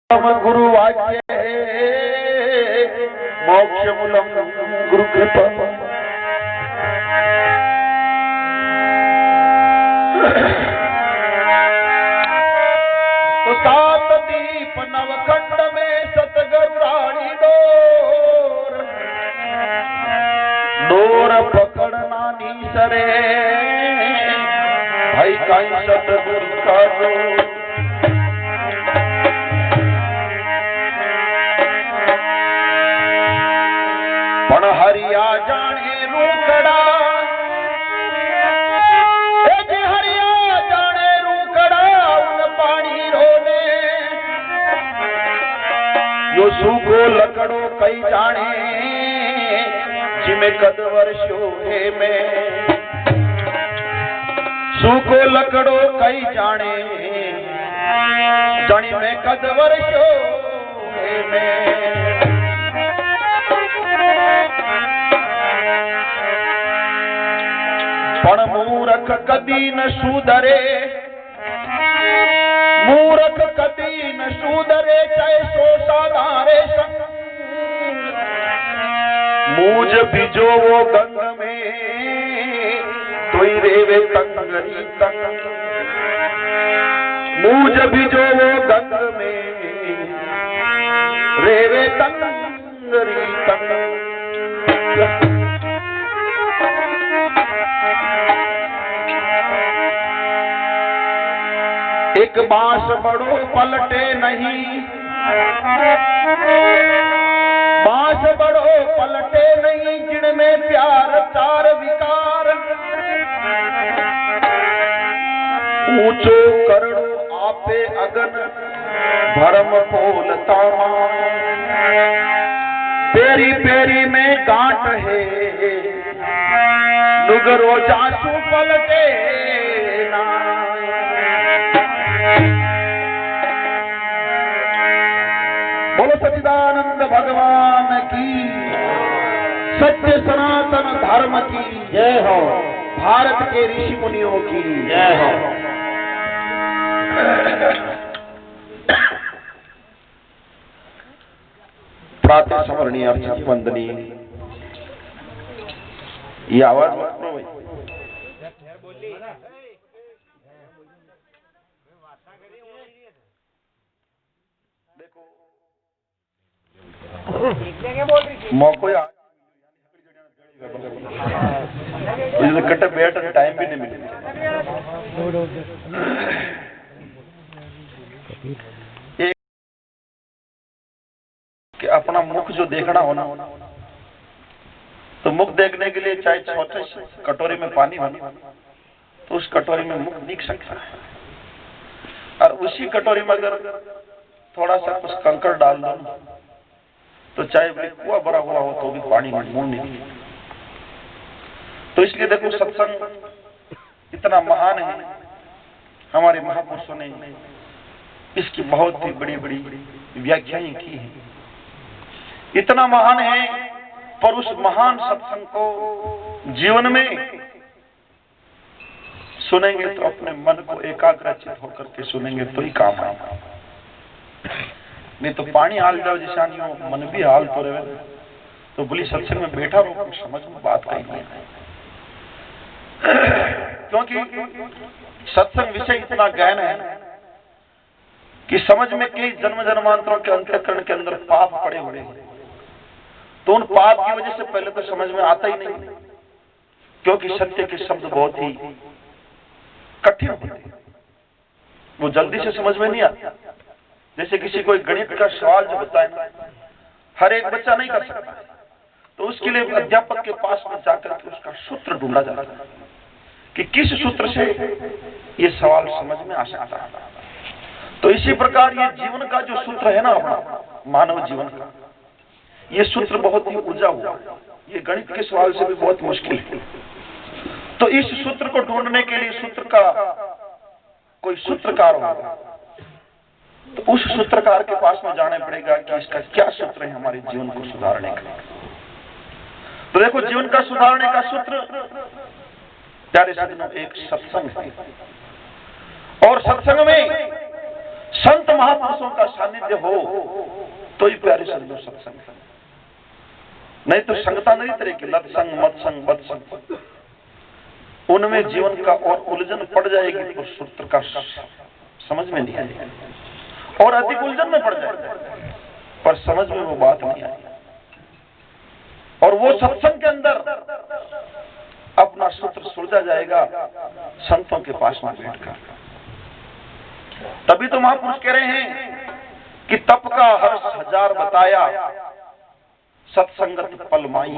गुरु वाक्य मोक्ष मूलम गुरु कृपा। तो सात दीप नवखंड में सतगुरु रानी डोर डोर पकड़ना नी सरे भाई काई सतगुरु का डोर। पण हरिया जाने रूकड़ा हरिया जाने रूकड़ा उन पानी रोने यो सूखो लकड़ो कई जाने जिमे कद वर्षो है में सूखो लकड़ो कई जाने जानी में कद वर्षो है में। पण मूरख कदी न सुधरे मूरख कदी न सुधरे चाहे सो साधारे संग मूझ बिजो वो गंग में तोई रेवे तंगरी तंग मूझ बिजो वो गंग में रेवे तंगरी तंग। एक बांस बड़ो पलटे नहीं बांस बड़ो पलटे नहीं जिनमें प्यार चार विकार ऊंचो करो आपे अगन भरम फूलता पेरी पेरी में गांठ है नुगरो जासू पलटे ना। बोलो सच्चिदानंद भगवान की सत्य सनातन धर्म की जय हो। भारत के ऋषि मुनियों की जय हो। प्रातः स्मरणीय अर्चित वंदनीय ये आवाज मौको कटे बैठ टाइम भी नहीं मिले। कि अपना मुख जो देखना हो ना तो मुख देखने के लिए चाहे छोटे कटोरी में पानी हो तो उस कटोरी में मुख दिख सकता है और उसी कटोरी में अगर थोड़ा सा कुछ कंकड़ डाल दो तो चाहे कुआ भरा हुआ हो तो भी पानी में मुंह नहीं। तो इसलिए देखो सत्संग इतना महान है। हमारे महापुरुषों ने इसकी बहुत ही बड़ी बड़ी व्याख्याएं की है। इतना महान है पर उस महान सत्संग को जीवन में सुनेंगे तो अपने मन को एकाग्रचित होकर के सुनेंगे तो ही काम आएगा। नहीं तो पानी हाल जाओ जिसानियों मन भी हाल तो रहे तो बोली सत्संग में बैठा रहो समझ में बात कही नहीं। क्योंकि सत्संग विषय इतना गहन है कि समझ में कई जन्म जन्मांतरों के अंतःकरण के अंदर पाप पड़े हुए हैं तो उन पाप की वजह से पहले तो समझ में आता ही नहीं क्योंकि सत्य के शब्द बहुत ही कठिन होते हैं वो जल्दी से समझ में नहीं आता। जैसे किसी कोई गणित का सवाल जो होता है ना हर एक बच्चा नहीं कर सकता तो उसके लिए अध्यापक के पास में जाकर के उसका सूत्र ढूंढा जाता है कि किस सूत्र से ये सवाल समझ में आ सकता है। तो इसी प्रकार ये जीवन का जो सूत्र है ना अपना मानव जीवन का ये सूत्र बहुत ही उलझा हुआ है। ये गणित के सवाल से भी बहुत मुश्किल है। तो इस सूत्र को ढूंढने के लिए सूत्र का कोई सूत्रकार होगा तो उस सूत्रकार के पास में जाने पड़ेगा कि इसका क्या सूत्र है हमारे जीवन को सुधारने का। तो देखो जीवन का सुधारने का सूत्र प्यारे सज्जनों एक सत्संग है और सत्संग में संत महापुरुषों का सानिध्य हो तो ही प्यारे सज्जनों सत्संग, नहीं तो संगता नहीं तरीके लत संग मत संग बद संग, उनमें जीवन का और उलझन पड़ जाएगी तो सूत्र का समझ में नहीं आएगा और अधिक उलझन में पड़ जाएगा, पर समझ में वो बात नहीं आएगी। और वो सत्संग के अंदर अपना सूत्र सुलझा जाएगा संतों के पास में बैठकर। तभी तो महापुरुष कह रहे हैं कि तप का हर्ष हजार बताया, सत्संगत पल माई,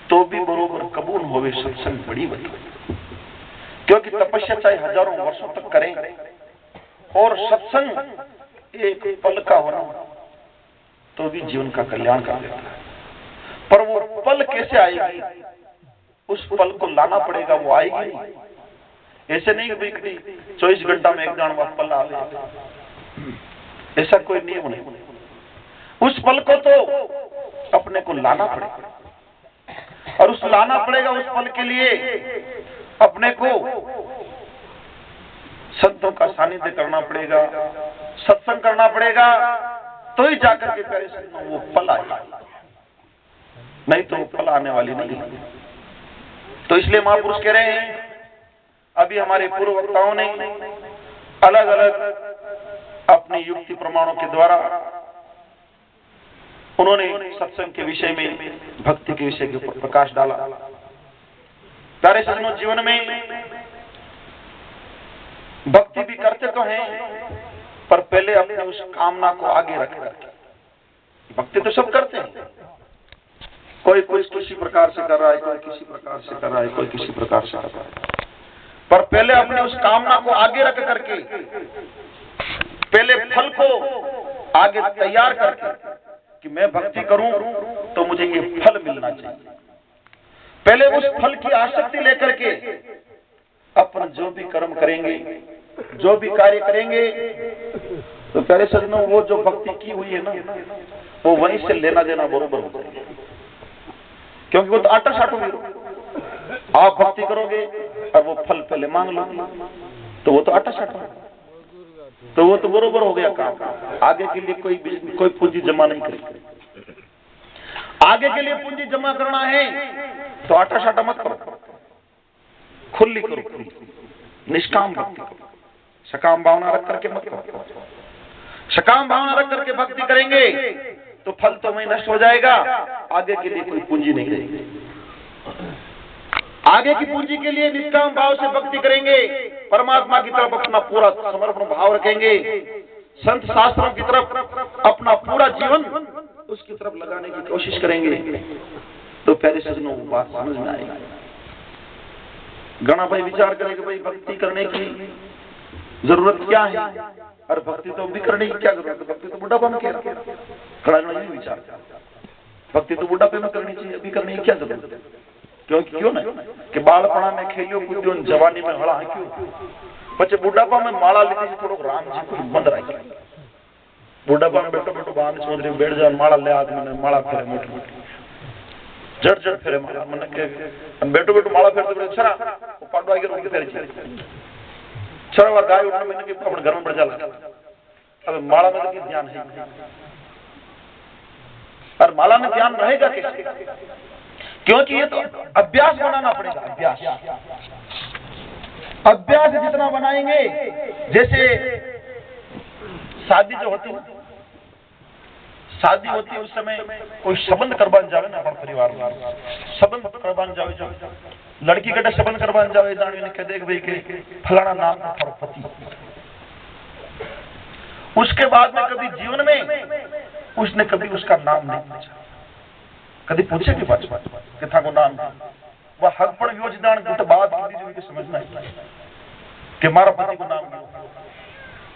तो भी बरोबर कबूल होवे सत्संग बड़ी बड़ी। क्योंकि तपस्या चाहे हजारों वर्षों तक करें और सत्संग एक पल का होना तो भी जीवन का कल्याण कर देता है। पर वो पल कैसे आएगी, उस पल को लाना पड़ेगा, वो आएगी नहीं। ऐसे नहीं कि 24 घंटा में एक जान पल आ गया, ऐसा कोई नियम नहीं। उस पल को तो अपने को लाना पड़ेगा, और उस लाना पड़ेगा उस पल के लिए अपने को संतों का सानिध्य करना पड़ेगा, सत्संग करना पड़ेगा, तो ही जाकर के प्यारे संतों वो पल आएगा, नहीं तो वो पल आने वाली नहीं। तो इसलिए महापुरुष कह रहे हैं, अभी हमारे पूर्व वक्ताओं ने अलग अलग अपनी युक्ति प्रमाणों के द्वारा उन्होंने सत्संग के विषय में, भक्ति के विषय के ऊपर प्रकाश डाला। प्यारे सज्जनों, जीवन में भक्ति भी करते तो हैं, पर पहले अपने उस कामना को आगे रख करके। भक्ति तो सब करते हैं, कोई किसी प्रकार से कर रहा है, कोई किसी प्रकार से कर रहा है, कोई किसी प्रकार से कर रहा है, पर पहले अपने उस कामना को आगे रख करके, पहले फल को आगे तैयार करके कि मैं भक्ति करूं तो मुझे ये फल मिलना चाहिए। पहले उस फल की आसक्ति लेकर के अपन जो भी कर्म करेंगे, जो भी कार्य करेंगे, तो प्यारे सज्जनों वो जो भक्ति की हुई है ना, वो वहीं से लेना देना बरोबर हो जाएगा। क्योंकि वो तो आटा साटो भी, आप भक्ति करोगे और वो फल पहले मांग लो तो वो तो आटा साटो, तो वो तो बरोबर हो गया काम। आगे के लिए कोई पूंजी जमा नहीं करेगी। आगे के लिए पूंजी जमा करना है तो आटा साटा मत करो, खुली करो, निष्काम भक्ति करो, सकाम भावना रख करके मत करो। सकाम भावना रख करके भक्ति करेंगे तो फल तो वहीं नष्ट हो जाएगा, आगे के लिए कोई पूंजी नहीं रहेगी। आगे की पूंजी के लिए निष्काम भाव से भक्ति करेंगे, परमात्मा की तरफ अपना पूरा समर्पण भाव रखेंगे, संत शास्त्रों की तरफ अपना पूरा जीवन उसकी तरफ लगाने की कोशिश करेंगे, तो प्यारे सज्जनों वो बात समझ में आएगी। गणा भाई विचार करेंगे, भाई भक्ति करने की जरूरत क्या है, और भक्ति तो भी करने की क्या जरूरत है, भक्ति तो बुढ़ापा में क्या खड़ा विचार, भक्ति तो बुढ़ापे में करनी चाहिए, अभी करने की क्या जरूरत है। क्यों ना कि बालपणा में खेलियो कूदियो, जवानी में हड़ा है क्यों, पचे बुढ़ापा में माला लीधी से थोड़ा राम जी को बंद रखी। बुढ़ापा में बैठो बैठो बहाने सोच रही बैठ जा, माला ले हाथ में, माला फेरे मोटी मोटी जड़ फेरे माला मन के बैठो बैठो माला फेरते छरा वो पाडवा के रोके फेरे छरा वार गाय उठने मैंने के अपने घर में बढ़ जाला। अब माला में तो ध्यान है, पर माला में ध्यान रहेगा कैसे, क्योंकि ये तो अभ्यास बनाना पड़ेगा। अभ्यास जितना बनाएंगे, जैसे शादी जो होती है, शादी होती है उस समय कोई संबंध करवान जावे ना, अपन परिवार में संबंध करवान जावे, जो लड़की कटे संबंध करवान जावे, जाने कह देख भाई के फलाना नाम है थारो पति। उसके बाद में कभी जीवन में उसने कभी उसका नाम नहीं पूछा, कभी पूछे कि था को नाम, वह हक पर योजदान गुट बात की समझना है कि हमारा पति को नाम दिया,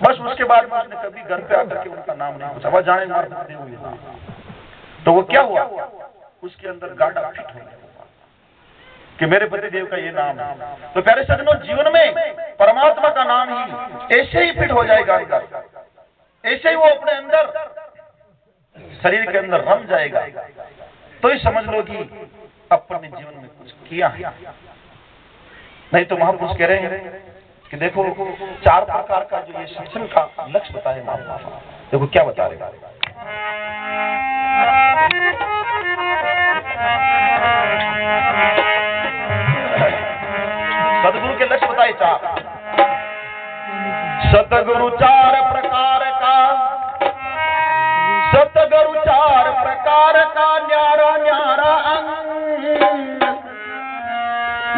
बस उसके बाद में उसने कभी घर पे आकर के उनका नाम नहीं पूछा, वह जाने मार पति हुई नाम। तो वो क्या हुआ, उसके अंदर गाढ़ा फिट हो गया कि मेरे पति देव का ये नाम है। तो प्यारे सज्जनों, जीवन में परमात्मा का नाम ही ऐसे ही फिट हो जाएगा अंदर, ऐसे ही वो अपने अंदर शरीर के अंदर रम जाएगा, तो ही समझ लो कि अपने जीवन में कुछ किया है। नहीं तो महापुरुष कह रहे हैं कि देखो 4 प्रकार का जो ये सत्संग का लक्ष्य बताया देखो क्या बता रहे। सदगुरु के लक्ष्य बताए चार। सतगुरु चार प्रकार का, सतगुरु चार प्रकार का न्यारा न्यारा अंग,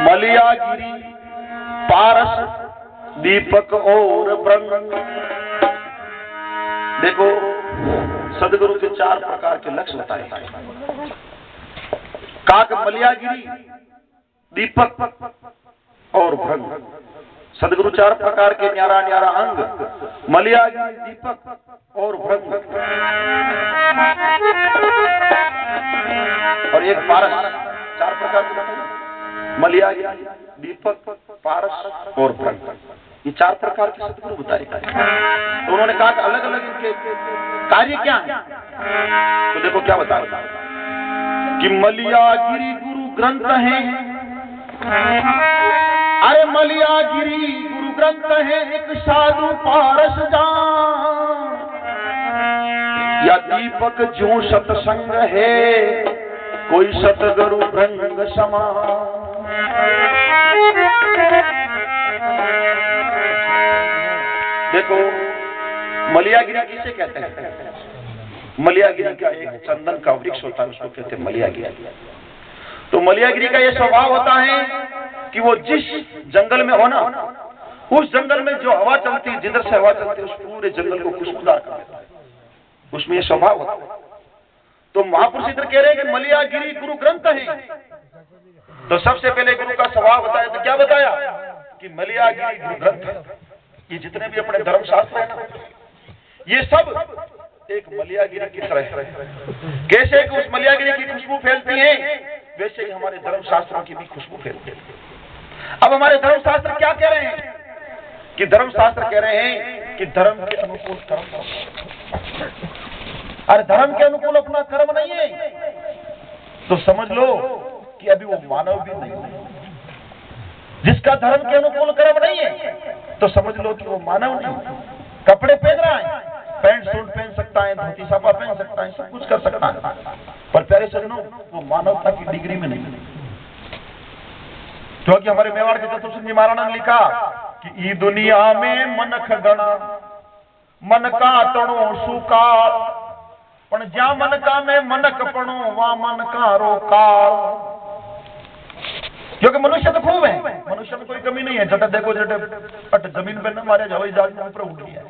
मलियागिरी पारस दीपक और ब्रह्म। देखो सदगुरु के चार प्रकार के लक्ष्य बताए। काक मलियागिरी दीपक और ब्रह्म। सदगुरु चार प्रकार के न्यारा न्यारा अंग, मलियागिरी दीपक और ब्रह्म, और एक पारस। चार प्रकार के मलियागिरी दीपक पारस और ब्रह्म, ये चार प्रकार के सदगुरु बताए। तो उन्होंने कहा कि अलग अलग इनके कार्य क्या है। तो देखो क्या बता रहा कि मलियागिरी गुरु ग्रंथ है। अरे मलियागिरी गुरु ग्रंथ है, एक साधु पारस जान, या दीपक जो सत्संग है, कोई सतगुरु ब्रह्म समान। देखो मलियागिरी किसे कहते हैं? मलियागिरी का एक चंदन का वृक्ष होता है, उसको कहते हैं मलियागिरी। तो मलियागिरी का ये स्वभाव होता है कि वो जिस जंगल में हो ना, उस जंगल में जो हवा चलती है, जिधर से हवा चलती है, उस पूरे जंगल को खुशबूदार कर देता है। उसमें ये स्वभाव होता है। तो महापुरुष इधर कह रहे हैं कि मलियागिरी गुरु ग्रंथ है। तो सबसे पहले गुरु का स्वभाव बताया। तो क्या बताया कि मलियागिरी गुरु ग्रंथ है। ये जितने भी अपने धर्मशास्त्र है ना, ये सब एक मलियागिरी की तरह है। कैसे कि उस मलियागिरी की खुशबू फैलती है, वैसे ही हमारे धर्मशास्त्रों की भी खुशबू फैलती है। अब हमारे धर्मशास्त्र क्या कह रहे हैं कि धर्मशास्त्र कह रहे हैं कि धर्म के अनुकूल कर्म करो। अरे धर्म के अनुकूल अपना कर्म नहीं है तो समझ लो कि अभी वो मानव भी नहीं है। जिसका धर्म के अनुकूल कर्म नहीं है तो समझ लो कि वो मानव नहीं है। कपड़े पहन रहा है, पैंट सूट पहन सकता है, धोती साफा पहन सकता है, सब कुछ कर सकता है, पर प्यारे सज्जनों वो मानवता की डिग्री में नहीं। क्योंकि हमारे मेवाड़ के चतुर्थ जी महाराणा ने लिखा कि ई दुनिया में मनख गणा, मन का तणो सुकाल, पण ज्या मन का में मनक पणो वा मन का रोकाल। क्योंकि मनुष्य तो खूब है, मनुष्य में कोई कमी नहीं है। जट देखो जट पट जमीन पे न मारे, हवाई जहाज में ऊपर उड़ गया,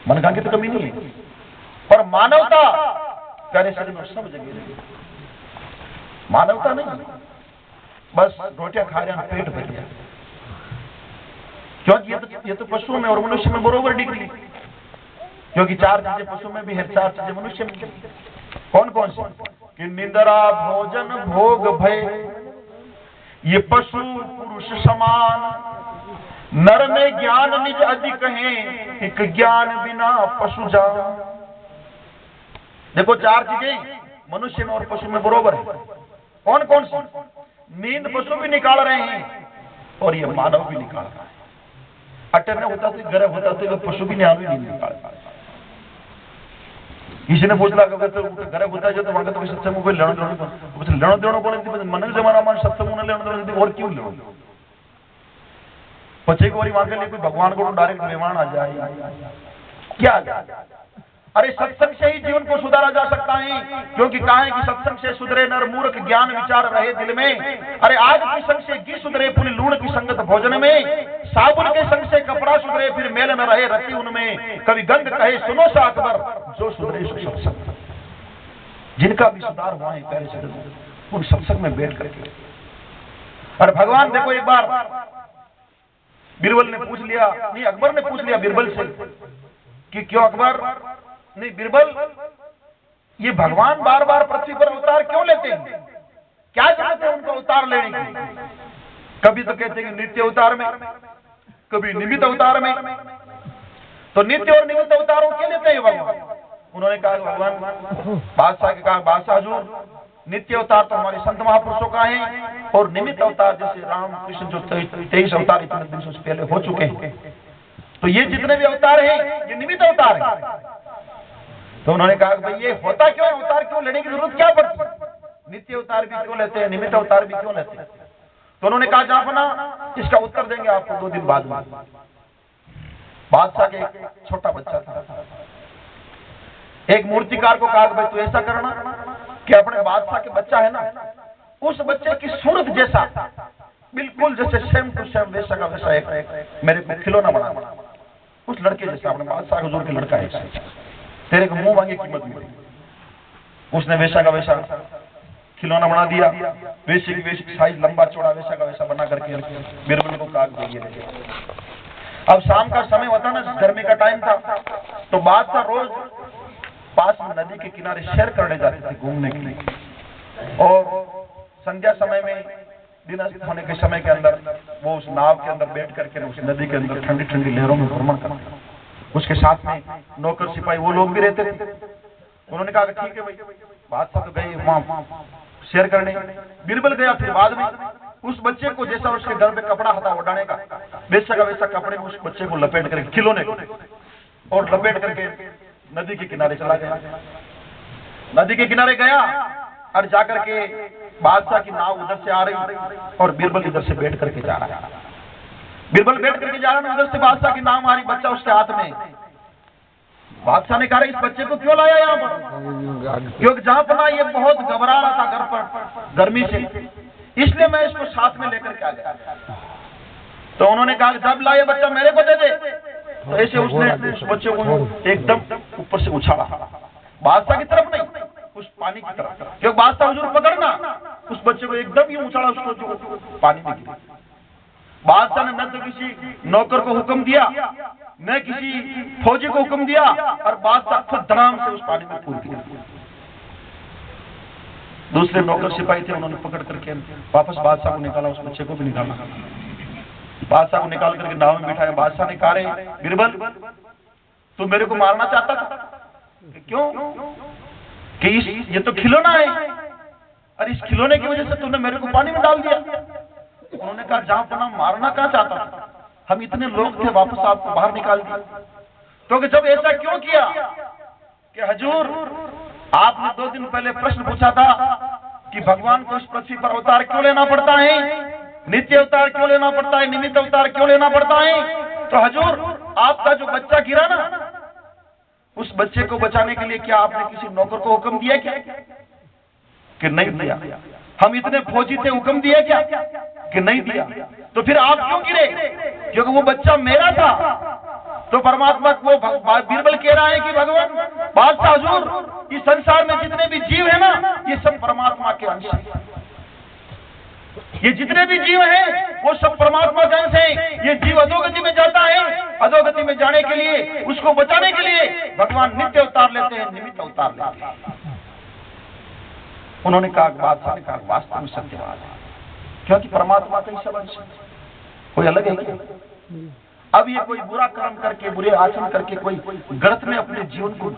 मन का की तो कमी नहीं है। पर मानवता प्यारे सज्जनों सब जगह मानवता नहीं, बस रोटियां खा रहे हैं, पेट भर गया। क्योंकि ये तो पशु में और मनुष्य में बरोबर डिग्री। क्योंकि चार चीजें पशु में भी है, चार चीजें मनुष्य में। कौन कौन सी? कि निंद्रा भोजन भोग भय, ये पशु पुरुष समान, नर में ज्ञान निज अधिक है, एक ज्ञान बिना पशु जान। देखो चार चीजें मनुष्य में और पशु में बरोबर है। कौन कौन सी? नींद पशु भी निकाल रहे हैं और ये मानव भी निकाल रहा है। अटरने होता तो गर्भ होता तो पशु भी नहीं निकाल। किसी ने पूछला कि गर्भ होता है तो वहां तो सत्संग कोई लड़ो देणो कोण मन जमाना में सत्संग ने लेणो देणो और क्यों लेणो? पचे को मांगे लिए कोई भगवान को डायरेक्ट मेहमान आ जाए क्या? अरे सत्संग से ही जीवन को सुधारा जा सकता है। क्योंकि कहा है कि सत्संग से सुधरे नर मूर्ख, ज्ञान विचार रहे दिल में। अरे आज की संग से घी सुधरे पुल लूण की संगत भोजन में, साबुन के संग से कपड़ा सुधरे फिर मेल न रहे रति उनमें। कभी गंग कहे सुनो सा अकबर, जो सुधरे सो सत्संग। जिनका भी सुधार हुआ है पहले से उन सत्संग में बैठ करके। अरे भगवान देखो एक बार बीरबल ने पूछ लिया, नहीं अकबर ने पूछ लिया बीरबल से कि क्यों अकबर, नहीं बीरबल, ये भगवान बार बार पृथ्वी पर अवतार क्यों लेते हैं? क्या जरूरत है उनको अवतार लेने की? कभी तो कहते हैं नित्य अवतार में, कभी निमित्त अवतार में। तो नित्य और निमित्त अवतारों के लेते हैं भगवान? उन्होंने कहा भगवान बादशाह के कहा बादशाह हजूर, नित्य अवतार तो हमारे संत महापुरुषों का है और निमित्त अवतार जैसे राम कृष्ण जो 23 अवतार इतने दिन से पहले हो चुके हैं, तो ये जितने भी अवतार हैं ये निमित्त अवतार हैं। तो उन्होंने कहा भाई ये होता क्यों, अवतार क्यों लेने की जरूरत क्या पड़ती है, नित्य अवतार भी क्यों लेते हैं, निमित्त अवतार भी क्यों लेते हैं। तो उन्होंने कहा जहां इसका उत्तर देंगे आपको 2 दिन बाद में। बादशाह के एक छोटा बच्चा था, एक मूर्तिकार को कहा भाई तू ऐसा करना कि अपने बादशाह के बच्चा है ना, उस बच्चे की सूरत जैसा बिल्कुल जैसे सेम टू सेम वैसा का वैसा एक मेरे को खिलौना बना, उस लड़के जैसा, अपने बादशाह हुजूर के लड़का है, तेरे को मुंह मांगे कीमत मिली। उसने वैसा का वैसा खिलौना बना दिया, वैसे की वैसी साइज, लंबा चौड़ा वैसा का वैसा बना करके बीरबल को काग दिए। अब शाम का समय होता ना, गर्मी का टाइम था, तो बादशाह रोज पास में नदी के किनारे सैर करने जाते थे घूमने के लिए, और संध्या समय में दिन अस्त होने के समय के अंदर वो उस नाव के अंदर बैठ करके उस नदी के अंदर ठंडी ठंडी लहरों में भ्रमण करते। उसके साथ में नौकर सिपाही वो लोग भी रहते थे। उन्होंने कहा ठीक है भाई, बादशाह तो गए वहां शेयर करने, बीरबल गया। फिर बाद में उस बच्चे को जैसा उसके घर पे कपड़ा था उड़ाने का, वैसा का वैसा कपड़े में उस बच्चे को लपेट करके खिलौने को और लपेट करके नदी के किनारे चला गया। नदी के किनारे गया और जाकर के बादशाह की नाव उधर से आ रही और बीरबल इधर से बैठ करके जा रहा है। बीरबल बैठ करके जा रहा है, उधर से बादशाह की नाव आ रही, बच्चा उसके हाथ में। बादशाह ने कहा इस बच्चे को क्यों लाया यहाँ पर, क्योंकि जहां पर ये बहुत घबरा रहा था घर पर गर्मी से, इसलिए मैं इसको साथ में लेकर के आ गया। तो उन्होंने कहा जब लाए बच्चा मेरे को दे दे। तो ऐसे उसने उस बच्चे को एकदम ऊपर से उछाला, बादशाह की तरफ नहीं, उस पानी की तरफ, क्योंकि बादशाह हुजूर पकड़ना, उस बच्चे को एकदम ही उछाला, उसको जो पानी में गिरा। बादशाह ने न तो किसी नौकर को हुक्म दिया, न किसी फौजी को हुक्म दिया, और बादशाह खुद धड़ाम से उस पानी में कूद गया। दूसरे नौकर सिपाही थे, उन्होंने पकड़ करके वापस बादशाह को निकाला, उस बच्चे को भी निकाला। बादशाह को निकाल करके नाव में बिठाया। बादशाह ने कहा बीरबल तू मेरे को मारना चाहता था, क्यों, कि ये तो खिलौना है, और इस खिलौने की वजह से तूने मेरे को पानी में डाल दिया। उन्होंने कहा जहां पना मारना क्या चाहता था, हम इतने लोग थे, वापस आपको बाहर निकाल दिया। क्योंकि जब ऐसा क्यों किया कि हजूर आपने 2 दिन पहले प्रश्न पूछा था कि भगवान को इस पृथ्वी पर अवतार क्यों लेना पड़ता है, नित्य अवतार क्यों लेना पड़ता है, निमित्त अवतार क्यों लेना पड़ता है। तो हजूर आपका जो बच्चा गिरा ना, उस बच्चे को बचाने के लिए क्या आपने किसी नौकर को हुक्म दिया क्या, कि नहीं दिया। हम इतने फौजी थे, हुक्म दिया क्या, कि नहीं दिया। तो फिर आप क्यों गिरे, क्योंकि वो बच्चा मेरा था। तो परमात्मा को बीरबल कह रहा है कि भगवान बादशाह हुजूर इस संसार में जितने भी जीव है ना, ये सब परमात्मा के अंश हैं। ये जितने भी जीव हैं वो सब परमात्मा का अंश है। ये जीव अधोगति में जाता है, अधोगति में जाने के लिए, उसको बचाने के लिए भगवान नित्य अवतार लेते हैं, निमित्त अवतार लेते हैं। उन्होंने कहा, बादशाह ने कहा वास्तव में सत्य बात है, क्योंकि परमात्मा का ही सब अंश है, कोई अलग है क्या। अब ये कोई बुरा कर्म करके, बुरे आचरण करके कोई गलत में अपने जीवन को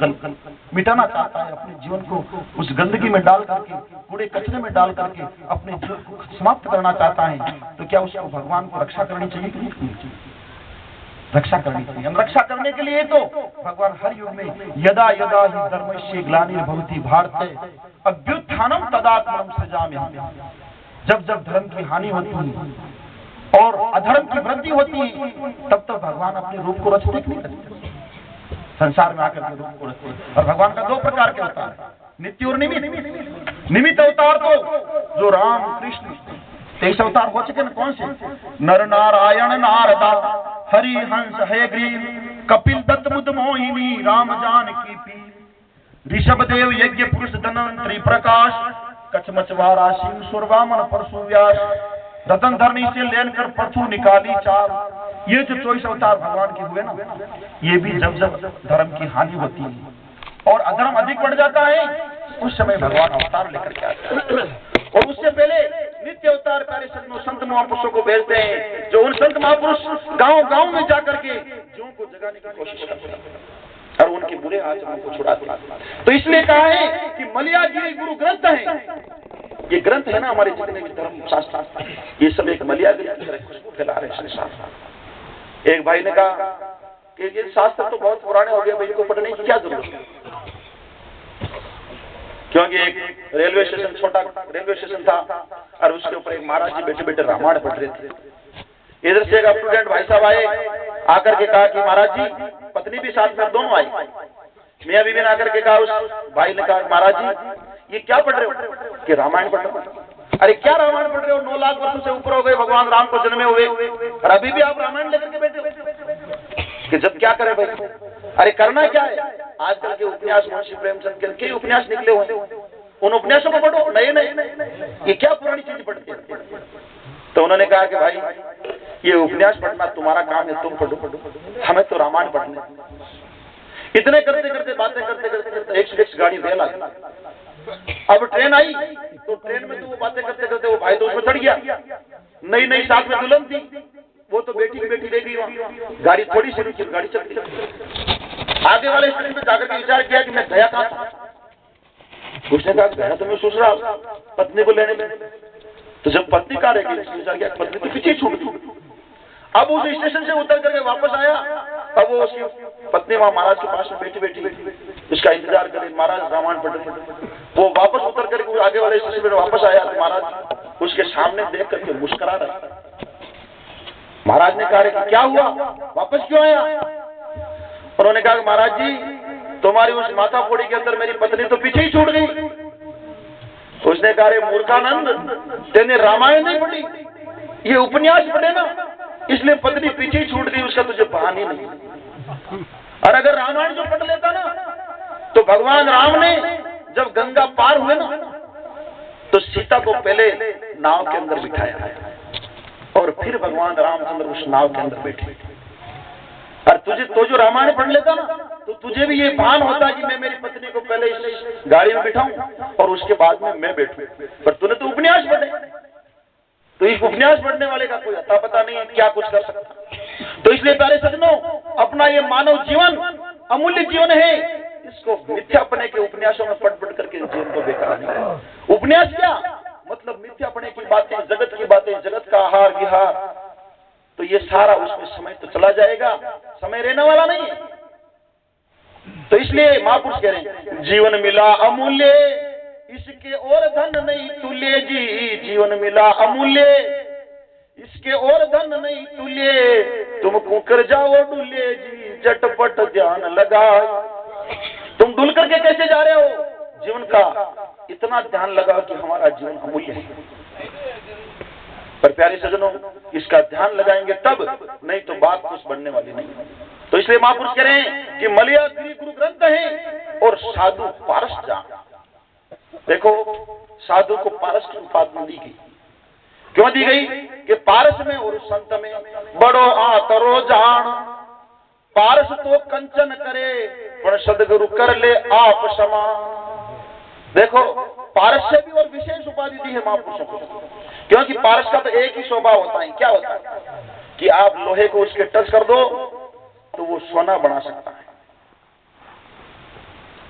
मिटाना चाहता है, अपने जीवन को उस गंदगी में डाल करके, कूड़े कचरे में डाल करके अपने जीवन को समाप्त करना चाहता है, तो क्या उसको भगवान को रक्षा करनी चाहिए कि नहीं करनी चाहिए, रक्षा करनी चाहिए। रक्षा करने के लिए तो भगवान हर युग में यदा यदा ही धर्मस्य ग्लानिर्भवति भारते अभ्युत्थानम तदात्मनं सृजाम्यहम्, जब जब धर्म की हानि होती है और अधर्म की वृद्धि होती है, तब तक भगवान अपने रूप को रचते नहीं करते, संसार में आकर के रूप को रचते। और भगवान का 2 प्रकार के अवतार है, नित्य और निमित्त। निमित्त अवतार तो जो राम कृष्ण 23 अवतार हो चुके ना, कौन से, नर नारायण नारदा हरि हंस हयग्रीव कपिल दत्त बुद्ध मोहिनी राम जानकी पी ऋषभ देव यज्ञ पुरुष धन्वंतरि प्रकाश कचमच वारासी सुरवामन परशु व्यास रतन धरनी से लेकर परथु निकाली चार। ये जो 24 अवतार भगवान के हुए ना, ये भी जब जब धर्म की हानि होती है और अधर्म अधिक बढ़ जाता है, उस समय भगवान अवतार लेकर के आते हैं। और उससे पहले नित्य अवतार कार्य संत महापुरुषों को भेजते हैं, जो उन संत महापुरुष गांव गांव में जाकर के जीवों को जगाने की कोशिश करते हैं और उनके बुरे आचरणों को छुड़ाते हैं। तो इसलिए कहा है कि मलयागिरी गुरु ग्रंथ है, ये ग्रंथ है ना हमारे जितने भी धर्म शास्त्र, ये सब एक मलयागिरी की तरह खुशबू फैला रहे संसार। एक भाई ने कहा कि ये शास्त्र तो बहुत पुराने हो गए, भाई इनको पढ़ने की क्या जरूरत है। क्योंकि एक रेलवे स्टेशन, छोटा रेलवे स्टेशन था और उसके ऊपर एक महाराज जी बैठे बैठे रामायण पढ़ रहे थे। इधर से एक स्टूडेंट भाई साहब आए, आकर के कहा कि महाराज जी, पत्नी भी साथ में दोनों आई। मियां बीबी ने आकर के कहा, उस भाई ने कहा महाराज जी ये क्या पढ़ रहे हो? कि रामायण पढ़ रहे हो। अरे क्या रामायण पढ़ रहे हो? 9 लाख वर्षों से ऊपर हो गए भगवान राम को जन्मे हुए और अभी भी आप रामायण लेकर के बैठे हो। कि जब क्या करे भाई? अरे करना क्या है? आजकल के उपन्यास मुंशी प्रेमचंद के उपन्यास निकले हुए, उन उपन्यासों को पढ़ो। नहीं, ये क्या पुरानी चीज पढ़ते हैं? तो उन्होंने कहा कि भाई ये उपन्यास पढ़ना तुम्हारा काम है, तुम पढ़ो, हमें तो रामायण पढ़ने। इतने करते करते बातें करते करते करते 101 गाड़ी रेल आ गई। अब ट्रेन आई तो ट्रेन में तो वो बातें करते करते वो भाई तो उसमें चढ़ गया। नई साथ में दुल्हन थी, वो तो बेटी की बेटी ले गई वहां। गाड़ी थोड़ी सी रुकी, गाड़ी चल गई। आगे वाले स्टेशन पे जाकर के विचार किया कि मैं गया कहां था। उसने कहा गया तो मैं ससुराल पत्नी को लेने में। तो जब पत्नी कहां रह गई, विचार किया पत्नी तो पीछे छूट गई। अब उस स्टेशन से उतर करके वापस आया, अब वो उसकी पत्नी वहां महाराज के पास में बैठी बैठी उसका इंतजार करे, महाराज रामायण पढ़ रहे। वो वापस उतर करके आगे वाले स्टेशन पर वापस आया तो महाराज उसके सामने देख करके मुस्कुरा रहा। महाराज ने कहा कि क्या हुआ, वापस क्यों आया? उन्होंने कहा महाराज जी तुम्हारी उस माथा फोड़ी के अंदर मेरी पत्नी तो पीछे ही छूट गई। उसने कहा रे मूर्खानंद, तेने रामायण नहीं पढ़ी, ये उपन्यास पढ़े ना, इसलिए पत्नी पीछे ही छूट गई, उसका तुझे भान ही नहीं। और अगर रामायण जो पढ़ लेता ना तो भगवान राम ने जब गंगा पार हुए ना तो सीता को पहले नाव के अंदर बिठाया और फिर भगवान रामचंद्र उस नाव के अंदर बैठे। और तुझे तो जो रामायण पढ़ लेता ना तो तुझे भी ये भान होता कि मैं मेरी पत्नी को पहले इस गाड़ी में बिठाऊं और उसके बाद में मैं बैठूं। पर तूने तो उपन्यास पढ़े, तो इस उपन्यास पढ़ने वाले का कोई अता पता नहीं है क्या कुछ कर सकता। तो इसलिए प्यारे सज्जनों, अपना ये मानव जीवन अमूल्य जीवन है, इसको मिथ्यापने के उपन्यासों में पढ़ करके जीवन को बेकार नहीं है। उपन्यास क्या मतलब? मिथ्यापने की बातें, जगत की बातें, जगत का आहार विहार, तो ये सारा उसमें समय तो चला जाएगा, समय रहने वाला नहीं है। तो इसलिए महापुरुष कह रहे हैं जीवन मिला अमूल्य, इसके और धन नहीं तुल्य जी। जीवन मिला अमूल्य, इसके और धन नहीं तुल्य। तुम कुकर जाओ डुल्ले जी, झटपट ध्यान लगाए। तुम डुल करके कैसे जा रहे हो? जीवन का इतना ध्यान लगाओ कि हमारा जीवन अमूल्य है। पर प्यारे सज्जनों, इसका ध्यान लगाएंगे तब, नहीं तो बात कुछ बनने वाली नहीं। तो इसलिए महापुरुष कह रहे हैं कि मलया गुरु ग्रंथ है और साधु पारस जान। देखो, साधु को पारस की उपाधि दी गई। क्यों दी गई? कि पारस में और संत में बड़ो आतरो जान। पारस तो कंचन करे पर सदगुरु कर ले आप समान। देखो, पारस से भी और विशेष उपाधि दी है महापुरुषों को, क्योंकि पारस का तो एक ही स्वभाव होता है। क्या होता है? कि आप लोहे को उसके टच कर दो तो वो सोना बना सकता है।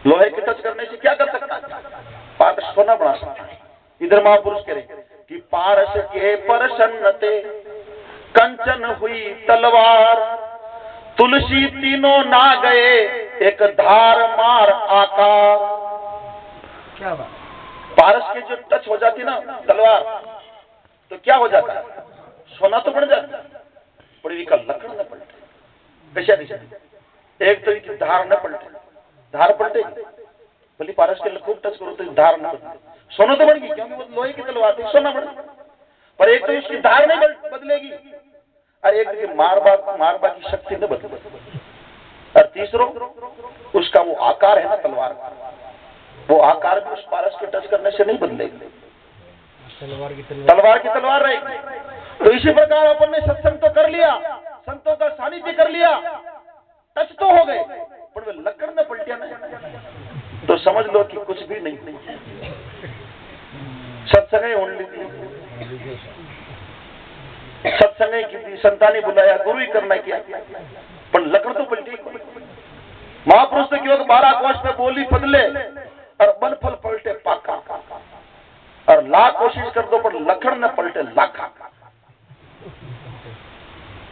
लोहे के टच करने से क्या कर सकता है? पारस सोना बना सकता है। इधर महापुरुष कह रहे कि पारस के प्रसन्नते कंचन हुई तलवार। तुलसी तीनों ना गए एक धार मार आकार। क्या बात? पारस के जो टच हो जाती ना तलवार तो क्या हो जाता है? सोना तो बन जाता है, पर इसका लकड़ न पलटे। कैसे नहीं? एक तो इसकी धार न पलटे, धार पलटे भले पारस के खूब टच करो तो धार न पलटे, सोना तो बन गई क्योंकि वो लोहे की तलवार थी, सोना बन। पर एक तो इसकी धार नहीं बदलेगी और एक की मारबा की शक्ति न बदलेगी। और तीसरो उसका वो आकार है ना तलवार का, वो आकार भी उस पारस के टच करने से नहीं बदलेगी। तलवार की तलवार रहेगी। तो इसी प्रकार अपन ने सत्संग तो कर लिया, संतों का सानिध्य कर लिया, टच तो हो गए, पर वे लकड़ न पलटिया नहीं, तो समझ लो कि कुछ भी नहीं। सत्संग ओनली सत्संग की संता ने बुलाया, गुरु ही करना किया, पर लकड़ तो पलटी। महापुरुष तो क्यों 12 कोश में बोली बदले और बन फल पलटे पाका। और लाख कोशिश कर दो पर लकड़ न पलटे लाखा।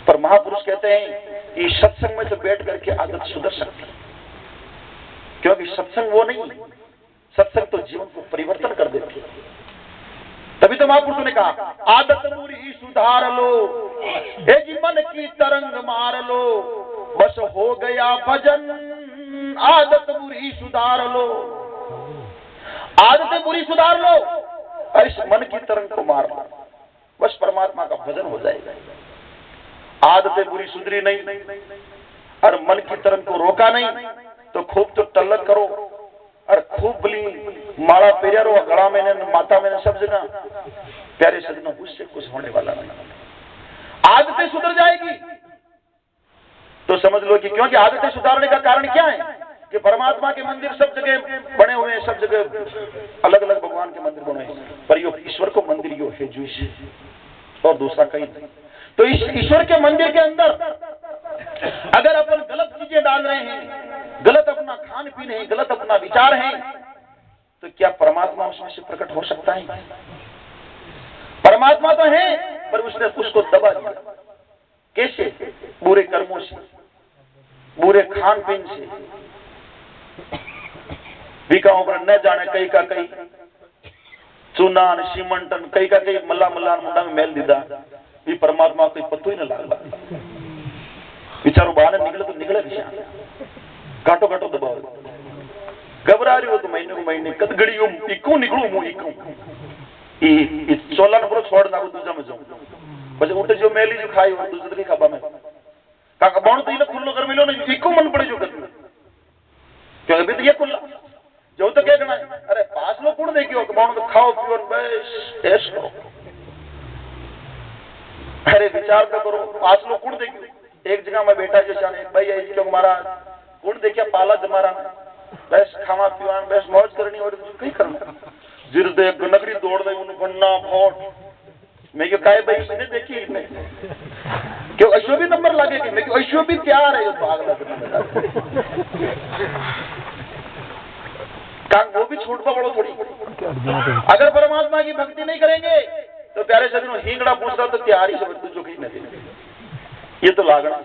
पर महापुरुष कहते हैं कि सत्संग में से बैठ करके आदत सुधर सकती है, क्योंकि सत्संग वो नहीं, सत्संग तो जीवन को परिवर्तन कर देती है। तभी तो महापुरुषों ने कहा आदत बुरी सुधार लो, हे जी मन की तरंग मार लो, बस हो गया भजन, आदत बुरी सुधार लो। आदतें बुरी सुधार लो और इस मन की तरंग को मार लो, बस परमात्मा का भजन हो जाएगा। आदतें बुरी सुधरी नहीं और मन की तरंग को रोका नहीं तो खूब तो तल्लक करो और खूब बली माला पेरिया रो, गला में ने, माता में ने, सब जगह प्यारे सजनों, उससे कुछ होने वाला नहीं। आदतें सुधर जाएगी तो समझ लो कि, क्योंकि आदतें सुधारने का कारण क्या है कि परमात्मा के मंदिर सब जगह बने हुए हैं, सब जगह अलग अलग भगवान के मंदिर बने हैं, पर यो ईश्वर को मंदिर यो है जो और दूसरा कहीं नहीं। तो इस ईश्वर के मंदिर के अंदर अगर अपन गलत चीजें डाल रहे हैं, गलत अपना खान पीन है, गलत अपना विचार है, तो क्या परमात्मा उसमें से प्रकट हो सकता है? परमात्मा तो है पर उसने उसको दबा दिया। कैसे? बुरे कर्मों से, बुरे खान पीन से, विकाओं पर न जाने कई का कई चूनान सीमंटन, कई का कई मल्ला मल्ला मुंडा में मेल दीदा, भी परमात्मा कोई पत्तो ही न लागला। विचारो बाहर निकले तो निकले दिशा, काटो काटो दबाव, घबरा रही हो तो महीने को महीने कद घड़ी इकू निकलू मुंह इकू ई चोलन पर छोड़ ना दूजा में जाऊं, પછી ઉઠે જો મેલી જો ખાઈ હોય દૂસરી ખાબા में કાકા બોણ તો ઇને ખુલ્લો कर मिलो नहीं इको मन पड़े जो कर क्यों अभी तो ये खुला जो तो क्या करना है, अरे पास लो कौन देखियो बोण तो खाओ पियो बस ऐश करो, अरे विचार तो करो, पास लो कौन देखियो, एक जगह में बैठा जो शान एक भाई है क्यों महाराज कौन देखिया पाला जमारा बस खावा पीवा बस मौज करनी और कई करना जिर देख नगरी दौड़ दे उन गन्ना फोट मैं क्यों काहे भाई इसने देखी इसने क्यों ऐशो भी नंबर लगेगी, मैं क्यों ऐशो भी प्यार है भाग लगना काम वो भी छूट पड़ो थोड़ी। अगर परमात्मा की भक्ति नहीं करेंगे तो प्यारे सजनों हिंगड़ा पूछ रहा तो तैयारी से बच्चों जो कहीं नहीं, ये तो लागना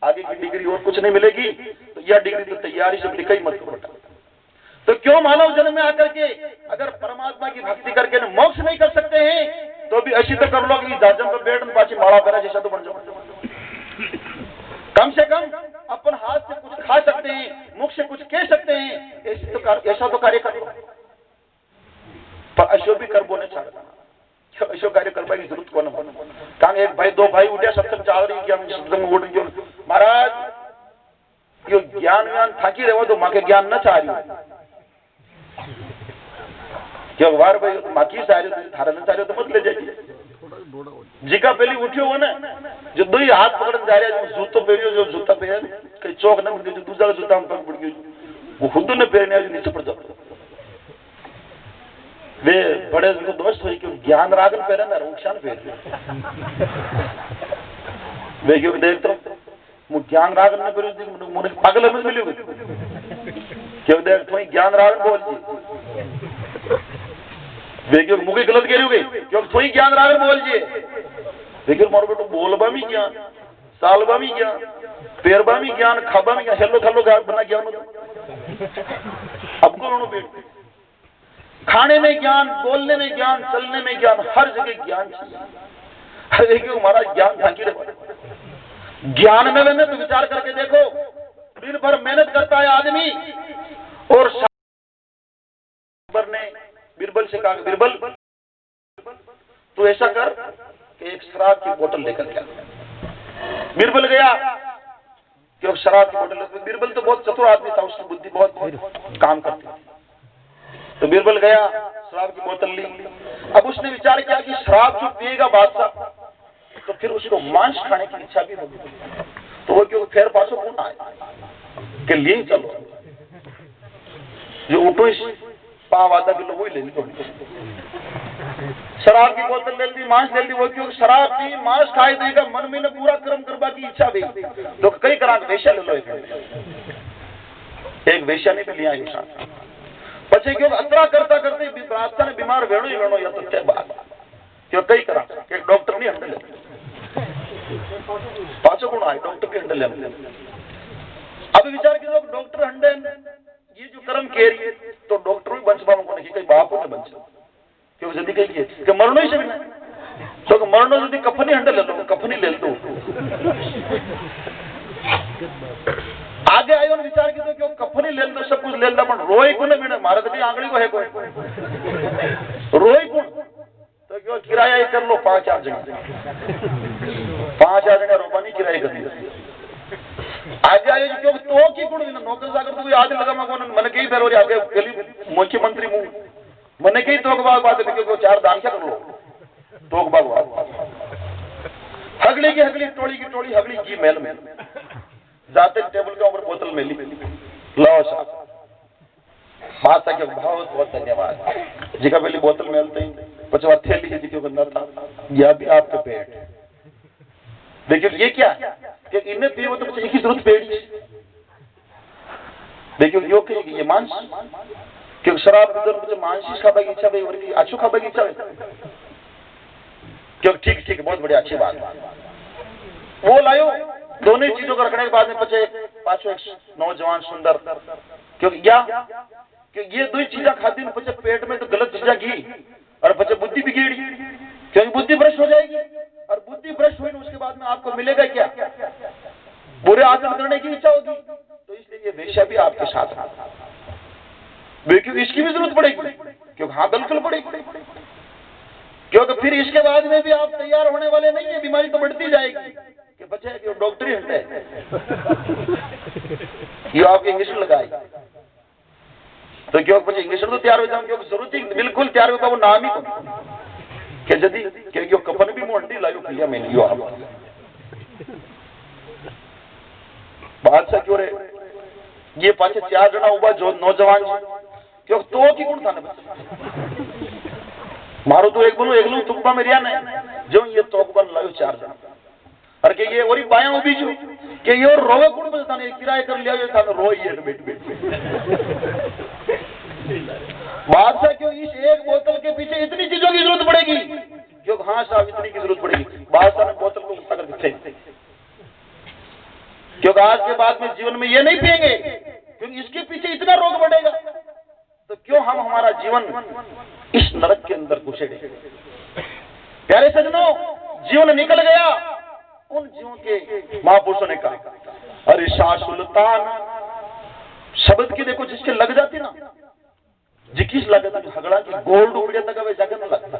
आगे की डिग्री और कुछ नहीं मिलेगी, तो यह डिग्री तो तैयारी से लिखा ही मत करो। तो क्यों मानव जन्म में आकर के अगर परमात्मा की भक्ति करके मोक्ष नहीं कर सकते हैं तो भी ऐसी तो कर लो कि दाजन पर बैठ पाची माला पैरा जैसा तो बन जाओ। कम से कम अपन हाथ से कुछ खा सकते हैं, मुख से कुछ कह सकते हैं, ऐसा तो कार्य कर लो। पर ऐसा भी कर बोले चाहता ऐसा कार्य कर पाएगी जरूरत को न कारण एक भाई दो भाई उठे सत्संग चाल रही क्या सत्संग उठ गयो महाराज यो ज्ञान व्यान थाकी रहो तो माँ के ज्ञान न चाह रही क्यों वार भाई माकी चाह रहे थारा न चाह रहे तो मत ले जाइए। जिका पहली उठ्यो हो ना जो दो ही हाथ पकड़न जा रहा है, जूतो पहरियो जो जूता पहरे कहीं चौक न मिल गयो, जो दूसरा जूता हम पकड़ गयो वो खुद ने पहरने आज नीचे पड़ जाओ वे बड़े उनको दोस्त हुई क्यों ज्ञान रागन पहरे ना रुक्षान पहरे वे क्यों देख तो मुझे ज्ञान रागन न पहरे मुझे पागल में मिली क्यों देख तो ज्ञान रागन बोल जी वे क्यों मुझे गलत कह रही हो गई क्यों थोड़ी ज्ञान रागन बोल जी वे क्यों मारो बेटो बोलबा भी ज्ञान सालबा भी ज्ञान पेरबा भी ज्ञान खाबा भी ज्ञान हेलो खालो बना ज्ञान अब कौन बेट खाने में ज्ञान, बोलने में ज्ञान, चलने में ज्ञान, हर जगह ज्ञान चाहिए। अरे क्यों हमारा ज्ञान झांकी रहे ज्ञान में मैंने तो विचार करके देखो दिन भर मेहनत करता है आदमी और ने बीरबल से कहा बीरबल तो ऐसा कर कि एक शराब की बोतल लेकर के बीरबल गया कि शराब की बोतल, बीरबल तो बहुत चतुर आदमी था, उसकी बुद्धि बहुत काम करती थी। तो बीरबल गया शराब की बोतल ली, अब उसने विचार किया कि शराब जो पिएगा बादशाह तो फिर उसको मांस खाने की इच्छा भी होगी, तो वो क्यों फेर पासों कौन आए के लिए चलो जो उठो पाव आधा किलो वही ले ली, शराब की बोतल ले ली, मांस ले ली, वो क्यों शराब पी मांस खाई देगा मन में न पूरा कर्म करवा की इच्छा भी तो कई करा वेश्या ले लो, एक वेश्या ने भी लिया एक साथ પછી क्यों अतरा करता करते रास्ता ने बीमार वेणो ही वेणो या तो बात क्यों कई करा एक डॉक्टर नहीं हमने पांचों गुण आए डॉक्टर के हंडे लेने। अभी विचार कीजिए डॉक्टर हंडे ये जो कर्म केरी तो डॉक्टर भी बंचवा को नहीं कहीं बाप ने बंच क्योंकि जल्दी कही कि मरणो ही सकना तो मरणो जल्दी कफनी हंडे ले लो कफनी ले दो आगे आयो ने विचार कीजिए क्यों कफनी ले लो सब कुछ ले लो पर रोई को नहीं मारे तो आंगली को है कोई रोई को तो क्यों किराया ही कर लो 5-4 जने 5-4 जने रोमानी किराया कर दिया आगे आयो क्यों तो की गुण नौकर सागर तो कोई आज लगा मगो मन के ही फेर आगे गली मुख्यमंत्री मु मन के ही तोक बात क्यों 4 दान क्या कर लो तोक बात हगली की टोली हगली की मेल में जाते टेबल के ऊपर बोतल मिली लो साहब माता के बहुत बहुत धन्यवाद जी का पहली बोतल मिलते ही पचवा थैली जी के अंदर था या भी आपके पेट देखिए ये क्या कि इन्हें पियो तो एक ही जरूरत पेड़ी देखिए यो के ये मांस क्योंकि शराब मुझे मांस खाने की इच्छा भाई और अच्छू खाने की इच्छा क्यों ठीक बहुत बढ़िया अच्छी बात वो लायो दोनों चीजों को रखने के बाद में बचे पांचों एक नौजवान सुंदर क्योंकि ये दो चीजें खाती बच्चे पेट में तो गलत चीजें घी और बच्चे बुद्धि बिगड़ी क्योंकि बुद्धि भ्रष्ट हो जाएगी और बुद्धि भ्रष्ट हुई उसके बाद में आपको मिलेगा क्या बुरे आचरण करने की इच्छा होगी तो इसलिए ये वेश्या भी आपके साथ क्योंकि इसकी भी जरूरत पड़ेगी क्योंकि हाँ बिल्कुल पड़ेगी क्योंकि फिर इसके बाद में भी आप तैयार होने वाले नहीं है बीमारी तो बढ़ती जाएगी कि बच्चे कि डॉक्टर ही हटता है ये आपके इंग्लिश लगाए तो क्यों बच्चे इंग्लिश तो तैयार हो जाओ क्योंकि जरूरत ही बिल्कुल तैयार होगा वो नाम ही कि जदी क्योंकि कफन भी मोंटी लायो भैया मैं लियो आप बादशाह क्यों रे ये पांच 4 जना उबा जो नौजवान क्यों तो की गुण था ना बच्चे मारो तो एक बोलो एकलू तुकबा में रिया नहीं जो ये तोकबन लायो 4 जना और के ये ओरी बाया उभी जो कि ये रोवे गुण बजता ने किराए कर लिया ये था रोई है बैठ बादशाह क्यों इस एक बोतल के पीछे इतनी चीजों की जरूरत पड़ेगी क्यों हाँ साहब इतनी की जरूरत पड़ेगी बादशाह ने बोतल को उठा कर दिखे क्योंकि आज के बाद में जीवन में ये नहीं पिएंगे क्योंकि इसके पीछे इतना रोग बढ़ेगा तो क्यों हम हमारा जीवन इस नरक के अंदर घुसेड़े प्यारे सजनों जीवन निकल गया उन जीवों के महापुरुषों ने कहा अरे शाह सुल्तान शब्द की देखो जिसके लग जाती ना जिकिस लगता हगड़ा की गोल्ड उड़ जाता कभी जाकर ना लगता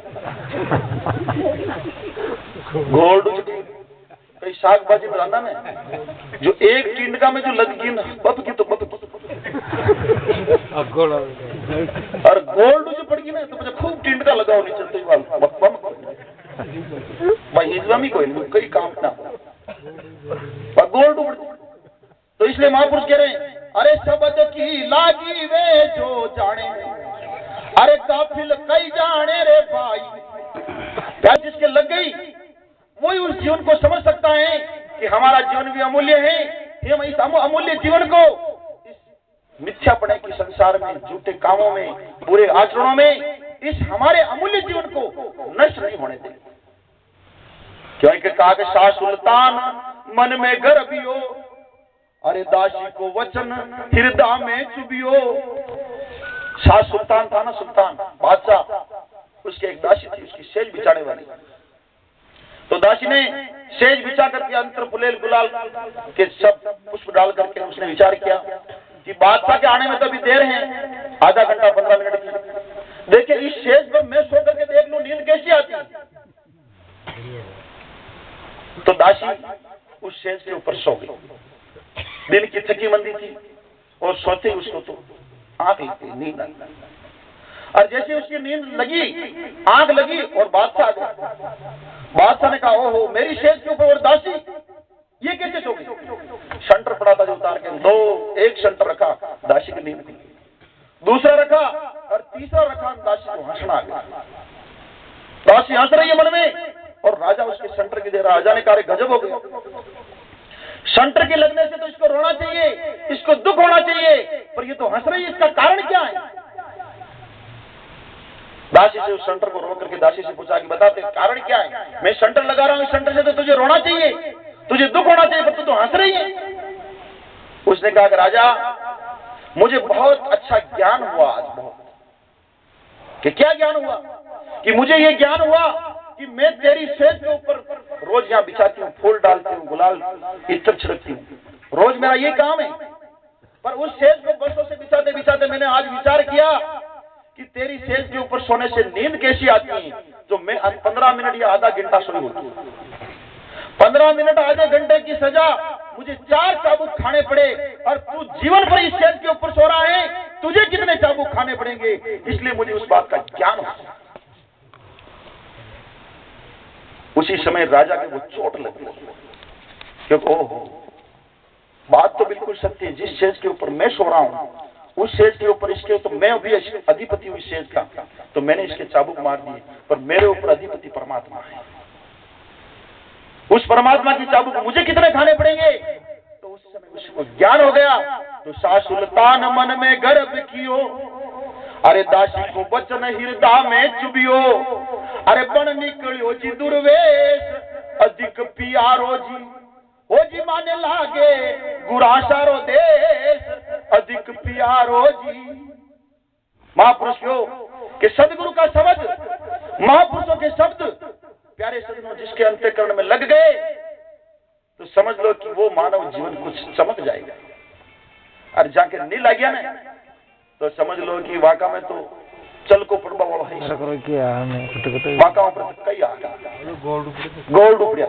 गोल्ड कई साग भाजी बनाना में जो एक टिंडका में जो लगी ना बप की तो बप और गोल्ड जो पड़ गई ना तो मुझे खूब टिंडका लगाओ नहीं चलते भाई हिजवा में कोई नहीं कई काम ना गोल्ड उड़ तो इसलिए महापुरुष कह रहे हैं अरे शब्द की लागी वे जो जाने अरे काफिल कई जाने रे भाई क्या जिसके लग गई वही उस जीवन को समझ सकता है कि हमारा जीवन भी अमूल्य है हम इस अमूल्य जीवन को इस मिथ्यापने के संसार में झूठे कामों में बुरे आचरणों में इस हमारे अमूल्य जीवन को नष्ट नहीं होने दें क्योंकि कहा कि शाह सुल्तान मन में गर्भियो अरे दासी को वचन हृदय में चुभियो शाह सुल्तान था ना सुल्तान बादशाह उसके एक दासी थी उसकी सेज बिछाने वाली तो दासी ने सेज बिछा करके अंतर फुलेल गुलाल के सब पुष्प डाल करके उसने विचार किया कि बादशाह के आने में तो अभी देर है आधा घंटा 15 मिनट की देखिए इस सेज पर मैं सो करके देख लूं नींद कैसी आती तो दासी उस सेज के ऊपर सो गई दिन की थकी मंदी थी और सोते ही उसको तो आंख लगी नींद आ और जैसे उसकी नींद लगी आंख लगी और बादशाह आ गया बादशाह ने कहा ओहो मेरी सेज के ऊपर और दासी ये कैसे सो गई शंटर पड़ा था जो उतार के एक शंटर रखा दासी की नींद थी दूसरा रखा और तीसरा रखा दासी को हंसना आ गया दासी हंस रही है मन में और राजा उसके शंटर की दे रहा राजा ने कहा गजब हो गया शंटर के लगने से तो इसको रोना चाहिए इसको दुख होना चाहिए पर ये तो हंस रही है इसका कारण क्या है दासी से उस उस सेंटर को रोक करके दासी से पूछा कि बताते कारण क्या है? मैं सेंटर लगा रहा हूँ, इस सेंटर से तो तुझे रोना चाहिए, तुझे दुख होना चाहिए, पर तू तो हंस रही है। उसने कहा कि राजा मुझे बहुत अच्छा ज्ञान हुआ आज, बहुत। कि क्या ज्ञान हुआ? कि मुझे ये ज्ञान हुआ कि मैं तेरी सेज के ऊपर रोज यहाँ बिछाती हूँ, फूल डालती हूँ, गुलाल इत्र छिड़कती हूँ, रोज मेरा ये काम है। पर उस सेज को बरसों से बिछाते बिछाते मैंने आज विचार किया कि तेरी सेज के ऊपर सोने से नींद कैसी आती है। तो मैं 15 मिनट या आधा घंटा सोई होती हूँ। 15 मिनट आधे घंटे की सजा, मुझे 4 चाबुक खाने पड़े, और तू जीवन भर इस सेज के ऊपर सो रहा है, तुझे कितने चाबुक खाने पड़ेंगे? इसलिए मुझे उस बात का ज्ञान हो। उसी समय राजा के वो चोट लगी, क्योंकि ओह, बात तो बिल्कुल सत्य है। जिस सेज के ऊपर मैं सो रहा हूं, उस सेज के ऊपर इसके, तो मैं भी अधिपति हूं इस सेज का, तो मैंने इसके चाबुक मार दिए, पर मेरे ऊपर अधिपति परमात्मा है। उस परमात्मा की चाबुक मुझे कितने खाने पड़ेंगे? तो उस समय उसको ज्ञान हो गया। तो शाह सुल्तान मन में गर्व कियो, अरे दासी को बचन हृदय में चुबियो, अरे बन निकलियो जी दुर्वेश, अधिक पियारो जी हो जी माने लागे गुरासारो देश, अधिक पियारो जी। महापुरुषों के सदगुरु का शब्द, महापुरुषों के शब्द, प्यारे सज्जनों, जिसके अंतःकरण में लग गए तो समझ लो कि वो मानव जीवन कुछ चमक जाएगा। और जाके नहीं लग गया ना तो समझ लो कि वाका में तो चल को पड़वा वाला है, वाका ऊपर कई आ गया, गोल्ड उपड़िया।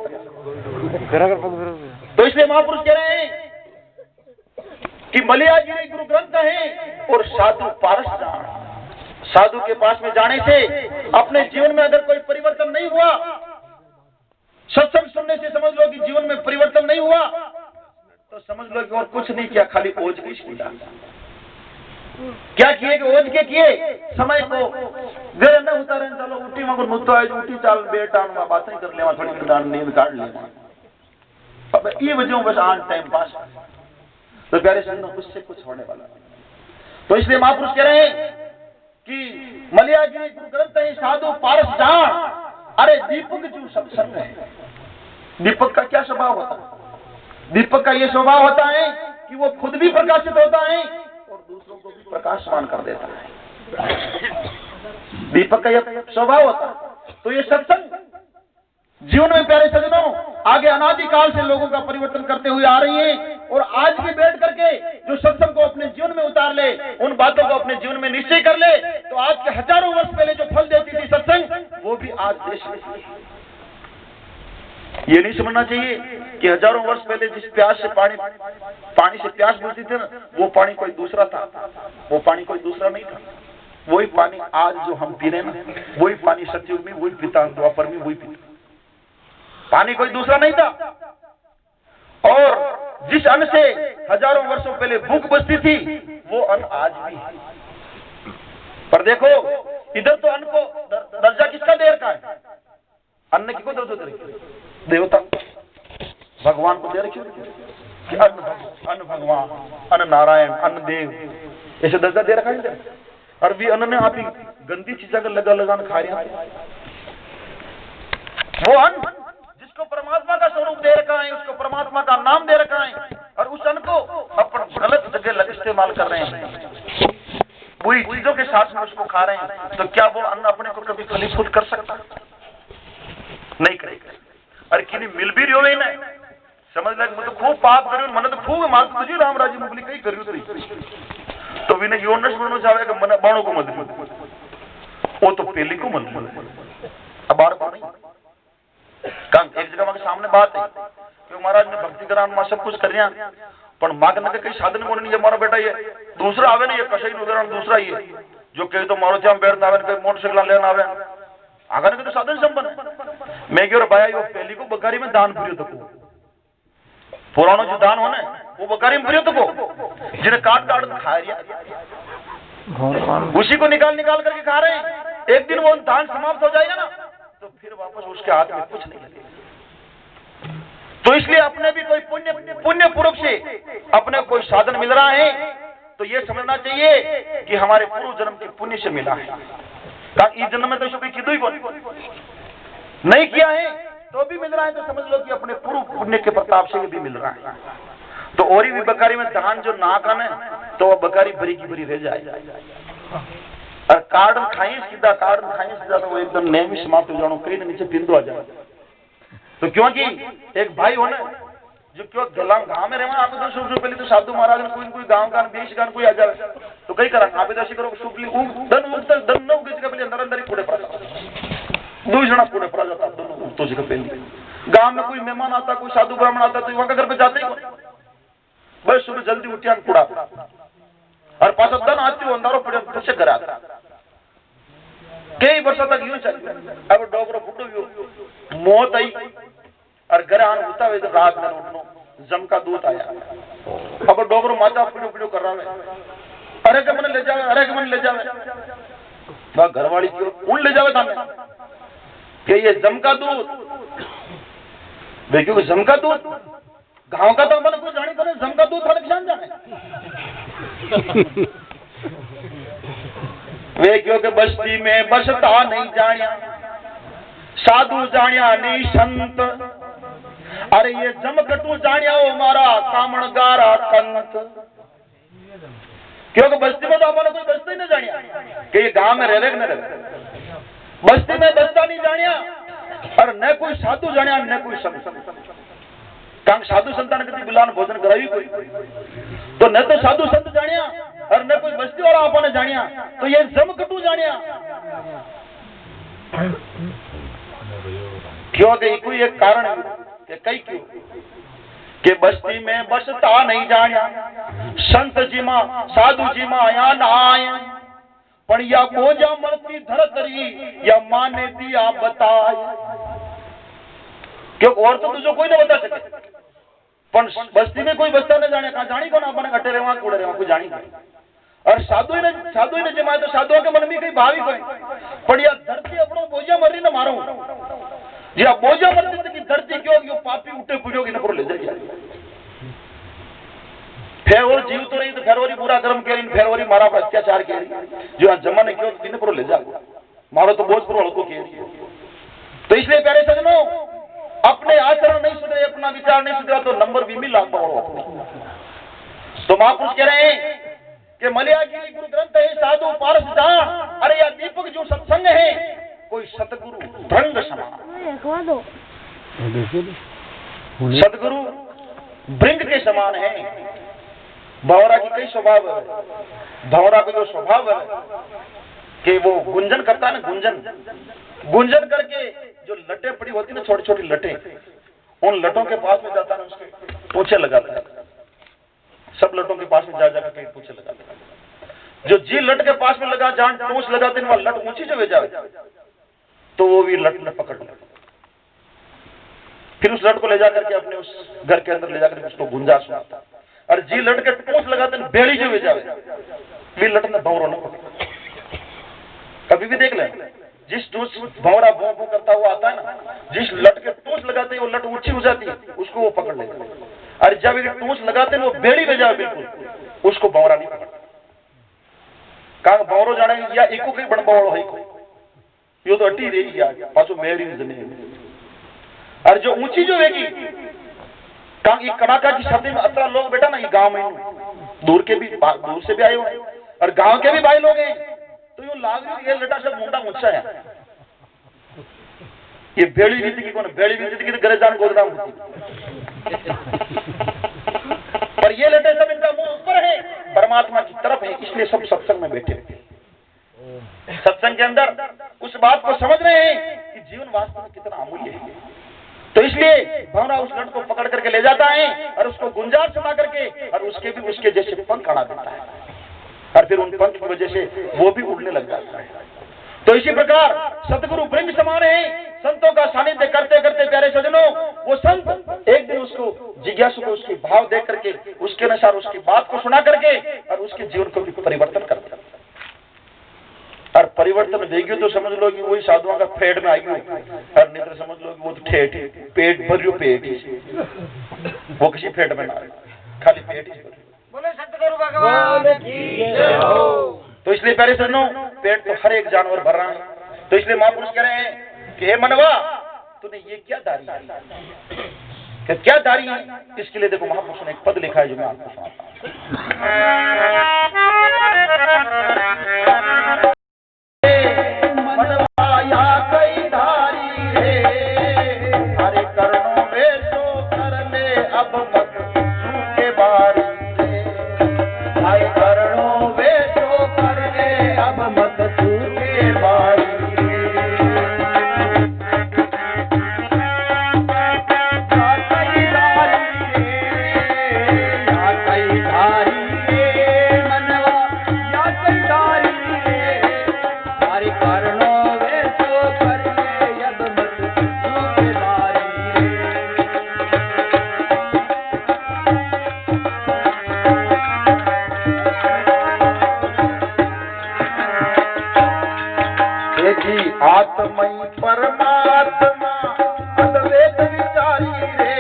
तो इसलिए महापुरुष कह रहे हैं कि मलयागिरी गुरु ग्रंथ है और साधु पारस जान। साधु के पास में जाने से अपने जीवन में अगर कोई परिवर्तन नहीं हुआ, सत्संग सुनने से समझ लो कि जीवन में परिवर्तन नहीं हुआ, तो समझ लो कि और कुछ नहीं किया, खाली ओझ की किया। क्या किए कि ओझ के किए समय को घर न उतारे, चलो उठी मगर मुद्दो है, उठी चाल बेटा बातें कर लेवा, थोड़ी नींद काट लेवा, अब ये वजह बस आज टाइम पास। तो प्यारे सुनो, उससे कुछ होने वाला नहीं। तो इसलिए महापुरुष कह रहे हैं कि मलयागिरी गुरु ग्रंथ है साधु पारस जान, अरे दीपक जो सत्संग है। दीपक का क्या स्वभाव होता है? दीपक का ये स्वभाव होता है कि वो खुद भी प्रकाशित होता है और दूसरों को भी प्रकाशमान कर देता है। दीपक का यह स्वभाव होता है। तो ये सत्संग जीवन में प्यारे सज्जनों आगे अनादिकाल से लोगों का परिवर्तन करते हुए आ रही है। और आज भी बैठ करके जो सत्संग को अपने जीवन में उतार ले, उन बातों को अपने जीवन में निश्चय कर ले, तो आज के हजारों वर्ष पहले जो फल देती थी सत्संग, वो भी आज देश में। ये नहीं समझना चाहिए कि हजारों वर्ष पहले जिस प्यास से पानी से प्यास बुझती थी ना, वो पानी कोई दूसरा था, वो पानी कोई दूसरा नहीं था। वही पानी आज जो हम पी रहे हैं ना, वही पानी सतयुग में वही पीता, द्वापर में वही पीता, पानी कोई दूसरा नहीं था। और जिस अन्न से हजारों वर्षों पहले भूख बुझती थी, वो अन्न आज भी है। पर देखो इधर तो अन्न को दर्जा किसका दे रखा है? अन्न की को दर्जा दे रखी? देवता भगवान को दे रखी कि अन्न भगवान, अन्न नारायण, अन्न देव, ऐसे दर्जा दे रखा है। और भी अन्न ने आप ही गंदी चीजें अगर लगा खा रहे हैं, वो अन्न जिसको परमात्मा का स्वरूप दे रखा है, उसको परमात्मा का नाम दे रखा है, और उस अन्न को अपन गलत जगह इस्तेमाल कर रहे हैं, बुरी चीजों के साथ में उसको खा रहे हैं, तो क्या वो अन्न अपने को कभी फलीभूत कर सकता? नहीं करेगा। अरे किन्हीं मिल भी रही हो ना, समझ लगे मैं तो खूब पाप करूं, मन तो खूब मात तुझी राम राजी मुगली कई करी तो विने यो न सुनना चाहे कि मन बाणों को मत, वो तो पहले को मत, अब बार को नहीं। एक जगह के सामने बात है कि महाराज ने भक्ति करान में सब कुछ कर रहा, पर मां के कई साधन को नहीं, हमारा बेटा ये दूसरा आवे ना, ये कशई उदाहरण दूसरा ही है जो कहे तो मारो चाम बैठना आवे, कहीं मोटरसाइकिल लेना आवे, आगे तो साधन संपन्न। मैं क्यों भाई वो पहली को बकारी में दान प्रियो तको, पुराना जो दान होना वो बकारी में प्रियो तको, जिन्हें काट काट खा रहा, उसी को निकाल करके खा रहे हैं। एक दिन वो दान समाप्त हो जाएगा ना, तो फिर वापस उसके हाथ में कुछ नहीं लगेगा। तो इसलिए अपने भी कोई पुण्य पूर्व से अपने कोई साधन मिल रहा है, तो ये समझना चाहिए कि हमारे पूर्व जन्म के पुण्य से मिला है। इस जन्म में तो शुक्र की ही कौन नहीं किया है तो भी मिल रहा है, तो समझ लो कि अपने पूर्व पुण्य के प्रताप से भी मिल रहा है। तो और भी बकारी में धान जो नाकान है तो वह बकारी भरी की भरी रह जाए, और कार्ड खाई सीधा तो वो एकदम नेम समाप्त हो जानो, कहीं नीचे पिंदो आ जाए। तो क्योंकि एक भाई हो ना जो क्यों गलाम गांव में रहे, आप तो शुरू पहले तो साधु महाराज ने कोई गांव का बीच गान कोई आ जाए तो कई करा आप दर्शी करो शुभली धन उगता धन न उगे जगह पहले अंदर अंदर ही कूड़े पड़ा, दो जना कूड़े पड़ा जाता दोनों तो जगह पहले। गांव में कोई मेहमान आता, कोई साधु ब्राह्मण आता तो वहां का घर पे जाते ही बस सुबह जल्दी उठिया कूड़ा और पास धन आती हो अंधारो पड़े घर आता। कई वर्षों तक यूं चल, अब डोगरो फुटो मौत आई और घर आन होता हुए रात में उठनो जम का दूध आया। अब डोगरो माता पिड़ो पिड़ो कर रहा है, अरे के मन ले जावे, अरे के मन ले जावे, वह घरवाली क्यों उन ले जावे थाने कि ये जम का दूध वे क्यों जम का दूध गांव का तो मैंने कुछ जानी तो जम का दूध थाने जान जाने वे क्यों के बस्ती में बसता नहीं जानिया साधु जानिया नहीं संत, अरे ये जमकटू जानिया वो हमारा कामणगारा कंत। क्योंकि बस्ती में तो हमारा कोई बसता ही नहीं जानिया कि ये गांव में रहे न रहे, बस्ती में बसता नहीं जानिया और न कोई साधु जानिया न कोई संत। कारण साधु संतान कभी बुलान भोजन करावी कोई तो न तो साधु संत जानिया और न कोई बस्ती वाला आपने जानिया, तो ये जमकटू जानिया। क्योंकि कोई एक कारण है कि कई क्यों कि बस्ती में बसता नहीं जानिया संत जी मां साधु जी मां या नाय पण या गोजा मरती धरतरी या माने दिया बताए। क्यों और तो तुझे कोई ना बता सके पण बस्ती में कोई बसता न जाने, कहा जानी को ना अपने घटे रेवा कूड़े रेवा कोई जानी नहीं। और साधु ने जमाए तो साधुओं के मन में कई भावी कोई पण या धरती अपनो बोझा मरी न मारो जी बोझा मरती की धरती क्यों यो पापी उठे पुजोगी न पर ले जाए फिर वो जीव तो नहीं तो फिर वो बुरा कर्म करी फिर वो मारा पर अत्याचार करी जो जमाने क्यों किन पर ले जा मारो तो बोझ पर हल्को करी। तो इसलिए प्यारे सजनों अपने आचरण नहीं सुधरे, अपना विचार नहीं सुधरा तो नंबर भी मिल लाभ तो महापुरुष कह रहे हैं कि मलिया की गुरु ग्रंथ है साधु पारस जा, अरे या दीपक जो सत्संग है कोई सतगुरु भ्रंग समान, सतगुरु भृंग के समान है। भंवरा की कई स्वभाव है, भंवरा का जो स्वभाव है कि वो गुंजन करता है ना, गुंजन करके जो लटे पड़ी होती है ना छोटी छोटी लटे, उन लटों के पास में जाता है उसके पूछे लगाता है, सब लटों के पास में जा जाकर के पूछे लगाता है। जो जी लट के पास में लगा जान टोच लगाते हैं वह लट ऊंची जो जाए तो वो भी लट न पकड़ ले, फिर उस लट को ले जाकर के अपने उस घर के अंदर ले जाकर के उसको गुंजा सुनाता। और जी लट के टोच लगाते हैं बेड़ी जो जाए भी लट न भंवरो न पकड़। कभी भी देख ले जिस भंवरा भों भों करता हुआ आता है ना, जिस लट के टोच लगाते हैं वो लट ऊंची हो जाती है उसको वो पकड़ लेता है, और जब ये टोच लगाते हैं वो बेड़ी में जाए बिल्कुल उसको भंवरा नहीं पकड़ता। कहा भंवरो जाने या एको कई बड़ भंवरो है को यो तो अटी रही है पाछो मेरी जमीन। और जो ऊंची जो है की कहा ये कड़ाका की सर्दी में अतरा लोग बेटा ना ये गांव में दूर से भी आए हुए और गांव के भी भाई लोग हैं तो यो लाग रही ये लटा सब मुंडा ऊंचा है। ये बेड़ी रीति की कौन बेड़ी रीति की तो गरे जान गोदराम पर ये लटे सब इनका मुंह ऊपर है परमात्मा की तरफ है, इसलिए सब सत्संग में बैठे सत्संग के अंदर उस बात को समझ रहे हैं कि जीवन वास्तव में कितना अमूल्य है। तो इसलिए भंवरा उस लट को पकड़ करके ले जाता है और उसको गुंजार सुना करके और उसके भी उसके जैसे पंख अड़ा देता है और फिर उन पंख की वजह से वो भी उड़ने लग जाता है। तो इसी प्रकार सतगुरु भृंग समान है, संतों का सानिध्य करते करते प्यारे सजनों वो संत एक दिन उसको जिज्ञासु को उसके भाव देख करके उसके अनुसार उसकी बात को सुना करके और उसके जीवन को भी परिवर्तन करते हैं। और परिवर्तन देगी तो समझ लो कि वही साधुओं का पेट में आएगी और नहीं तो समझ लो कि वो तो ठेठ पेट भरियो पेट ही वो किसी पेट में ना खाली पेट ही बोले सतगुरु भगवान की जय हो। तो इसलिए प्यारे सजनों पेट तो हर एक जानवर भर रहा है। तो इसलिए महापुरुष कह रहे हैं कि हे मनवा, तूने ये क्या दारी है, क्या दारी है? इसके लिए देखो महापुरुषों ने एक पद लिखा है जो मैं आपको सुनाता हूं। मनवा या कई धारी रे, हरे कर्णों में सो कर ले अब मत सूखे बारी रे, हरे कर्णों में सो कर ले अब मत सूखे बारी रे। आत्मई परमात्मा अद्वैत विचारी रे,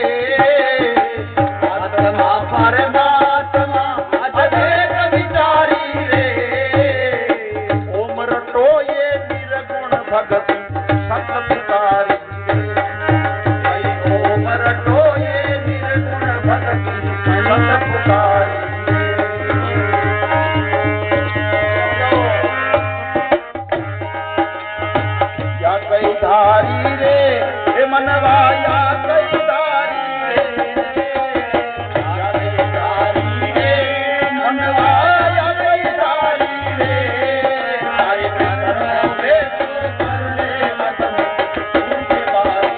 आत्मा परमात्मा अद्वैत विचारी रे, ओम रटो ये निर्गुण भगति सत पुकारी रे, ओम रटो ये निर्गुण भगति सत पुकारी। धारी रे हे मनवा या कई धारी रे, या कई धारी रे मनवा या कई धारी रे, हरे कर्णों में सो कर ले अब सूखे बारी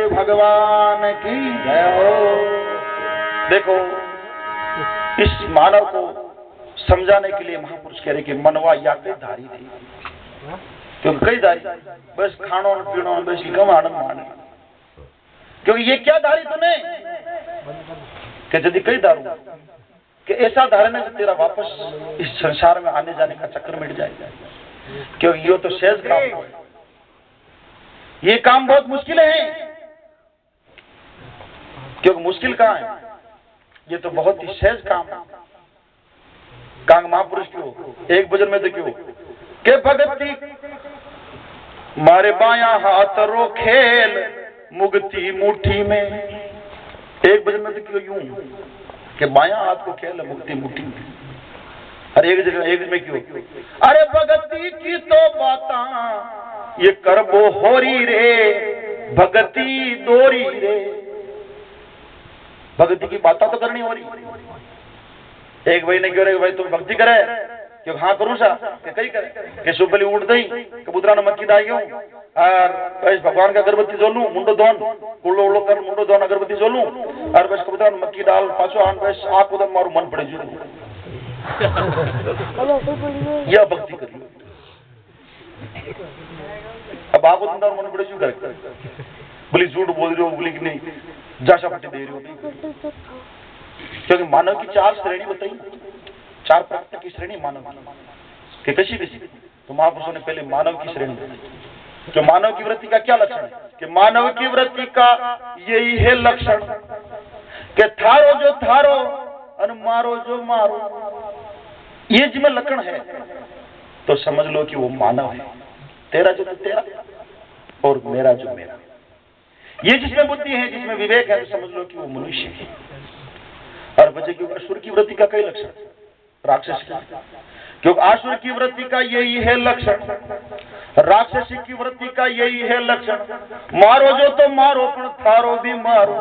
भगवान की जय हो। देखो, इस मानव को समझाने के लिए महापुरुष कह रहे कि मनवा या कई धारी दे, क्योंकि कई धारी बस खानो पीनो बस कम आनंद माने, क्योंकि ये क्या धारी तूने कि यदि कई दारू कि ऐसा धारण है तेरा वापस इस संसार में आने जाने का चक्कर मिट जाएगा, क्योंकि ये तो सहज काम है, ये काम बहुत मुश्किल है। क्योंकि मुश्किल कहाँ है, ये तो बहुत ही सहज काम है। कांग महापुरुष क्यों एक भजन में तो क्यों के भगती मारे बाया हाथ रो खेल मुक्ति मुट्ठी में, एक भजन में तो क्यों यूं कि बाया हाथ को खेल मुक्ति मुट्ठी में, अरे एक जगह एक में क्यों अरे भगती की तो बाता ये करबो होरी रे, भगती दोरी रे, भक्ति की बात तो करनी हो रही। एक भाई ने क्यों रे भाई तुम भक्ति करे, क्यों हाँ करूं सा कि कई करे कि सुबह उठ दई कबूतरा ने मक्की दाई और बस भगवान का अगरबत्ती जोलूं मुंडो दोन कुल्लो उल्लो कर मुंडो दोन अगरबत्ती जोलूं और बस कबूतरा ने मक्की डाल पाछो आन बस आंख उधर मारू मन पड़े जो यह भक्ति करी। अब आप उधर मन पड़े जो करे बोली झूठ बोल रहे हो, बोली कि नहीं जाशा पट्टी दे रही हो, क्योंकि मानव की चार श्रेणी बताई, चार प्रकार की श्रेणी मानव की कशी कशी। तो महापुरुषों ने पहले मानव की श्रेणी बताई कि मानव की वृत्ति का क्या लक्षण है, कि मानव की वृत्ति का यही है लक्षण कि थारो जो थारो और मारो जो मारो, ये जिसमें लक्षण है तो समझ लो कि वो मानव है, तेरा जो तेरा और मेरा जो मेरा। ये जिसमें बुद्धि है, जिसमें विवेक है, तो समझ लो कि वो मनुष्य है। और बचे क्योंकि असुर की वृत्ति का कई लक्षण, राक्षस का, क्योंकि असुर की वृत्ति का यही है लक्षण, राक्षसी की वृत्ति का यही है लक्षण, मारो जो तो मारो पर थारो भी मारो।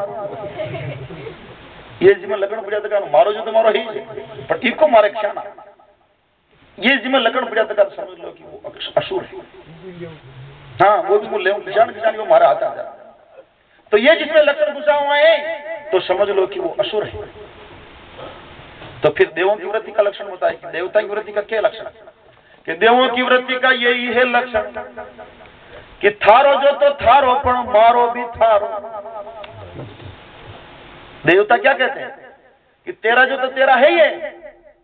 ये जिसमें लक्षण बुझा था मारो जो तो मारो ही पर ठीक को मारे क्षण ये जिम्मे लकड़ पड़ा तक समझ लो कि वो असुर है। हाँ, वो भी ले किसान वो मारा आता है। तो ये जिसमें लक्षण घुसा हुआ है तो समझ लो कि वो असुर है। तो फिर देवों की वृत्ति का लक्षण होता है कि देवता की वृत्ति का क्या लक्षण, कि देवों की वृत्ति का यही है लक्षण कि थारो जो तो थारो पण मारो भी थारो। देवता क्या कहते हैं कि तेरा जो तो तेरा है ही है,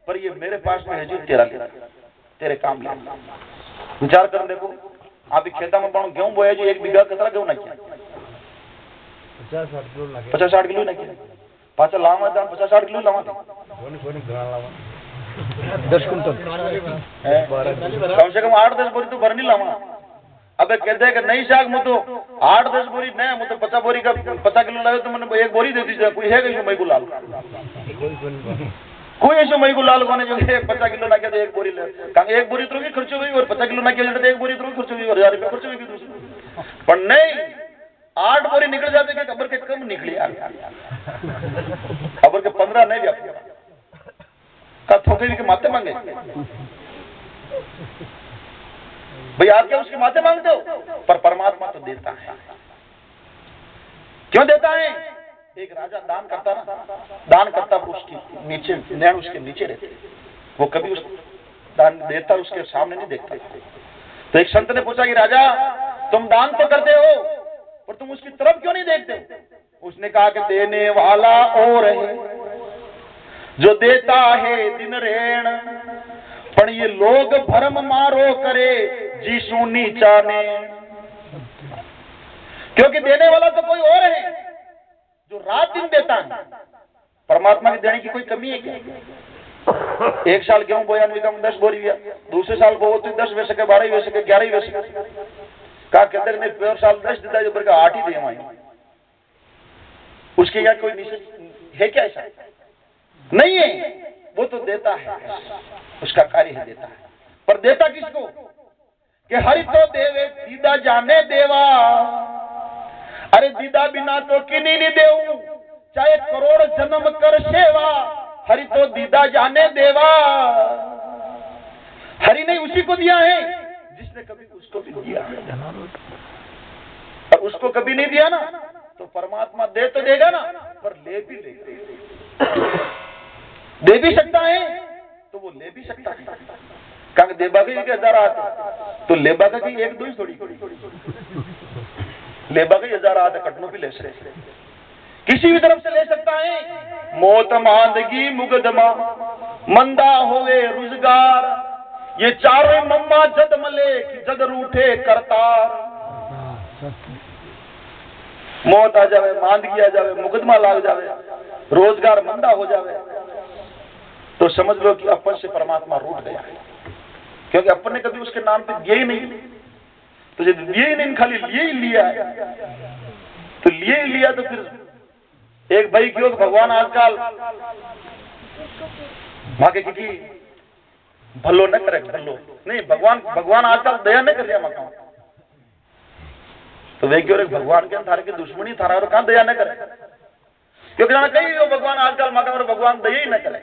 पर ये मेरे पास में है जो तेरा ले, तेरे काम ले। विचार कर देखो, आप खेता में पण गेहूं बोया जो 1 बीघा कतरा गेहूं नाख्या 50-60 किलो नाख्या, पाछा लावा था 50-60 किलो लावा था 10 कुंटल कम से कम 8-10 बोरी तो भरनी लावा। अब कहते हैं कि नहीं साग मु तो 8-10 बोरी नहीं, मु तो 50 बोरी का 50 किलो लायो तो मैंने 1 बोरी दे दी। कोई है कि मई को लाल, कोई ऐसे मई को लाल कोने जो 50 किलो ना किया तो 1 बोरी ले, कहा 1 बोरी तो की खर्च हुई और 50 किलो ना किया तो 1 बोरी तो खर्च हुई और 1000 रुपया खर्च हुई दूसरी। पर नहीं, 8 बोरी निकल जाते कि खबर के कम निकली यार, खबर के 15 नहीं व्यापी का थोके भी के माथे मांगे। भाई आप क्या उसके माथे मांगते हो? पर परमात्मा तो देता है। क्यों देता है? एक राजा दान करता ना, दान करता उसके नीचे नैन उसके नीचे रहते, वो कभी उस दान देता उसके सामने नहीं देखता। तो एक संत ने पूछा कि राजा तुम दान तो करते हो पर तुम उसकी तरफ क्यों नहीं देखते? उसने कहा कि देने वाला और है, जो देता है दिन रेण, पर ये लोग भरम मारो करे जी सुनी चाने। क्योंकि देने वाला तो कोई और है जो रात दिन देता है। परमात्मा के देने की कोई कमी है क्या? 1 साल गेहूं बोया 10 बोरी गया, दूसरे साल बो तो 10 वे सके 12 वे सके 11 वे सके, कहा के अंदर ने 1 साल 10 देता जो का 8 ही दे हमारे, उसके क्या कोई निश्चित है क्या? ऐसा नहीं है, वो तो देता है, उसका कार्य है देता है। पर देता किसको? कि हरि तो देवे दीदा जाने देवा, अरे दीदा बिना तो किन्हीं नहीं देऊ, चाहे करोड़ जन्म कर सेवा, हरि तो दीदा जाने देवा। हरि ने उसी को दिया है जिसने कभी उसको भी दिया, और उसको कभी नहीं दिया ना तो परमात्मा दे तो देगा ना, पर ले भी लेगा। दे भी सकता है तो वो ले भी सकता है। कहा देबा के 1000 आते तो लेबा का की 1-2 ही थोड़ी, लेबा के 1000 आते कटनो भी ले सकते, किसी भी तरफ से ले सकता है। मौत मांदगी मुगदमा मंदा होवे रोजगार, ये चारों मम्मा जद मले कि जद रूठे करतार। मौत आ जावे, मांदगी आ जावे, मुकदमा लाग जावे, रोजगार मंदा हो जावे, तो समझ लो कि अपन से परमात्मा रूठ गया है। क्योंकि अपन ने कभी उसके नाम पे दिया ही नहीं, तो जब दिए ही नहीं, खाली लिए ही लिया है, तो लिए ही लिया। तो फिर एक भाई क्यों भगवान आजकल भागे की भलो न करे, भलो नहीं, भगवान आजकल दया नहीं कर रहा मकान, तो वे क्यों भगवान के थारे के दुश्मनी थारा और कहां दया न करे? क्योंकि जाना कहीं वो भगवान आजकल मकान और भगवान दया ही न करे।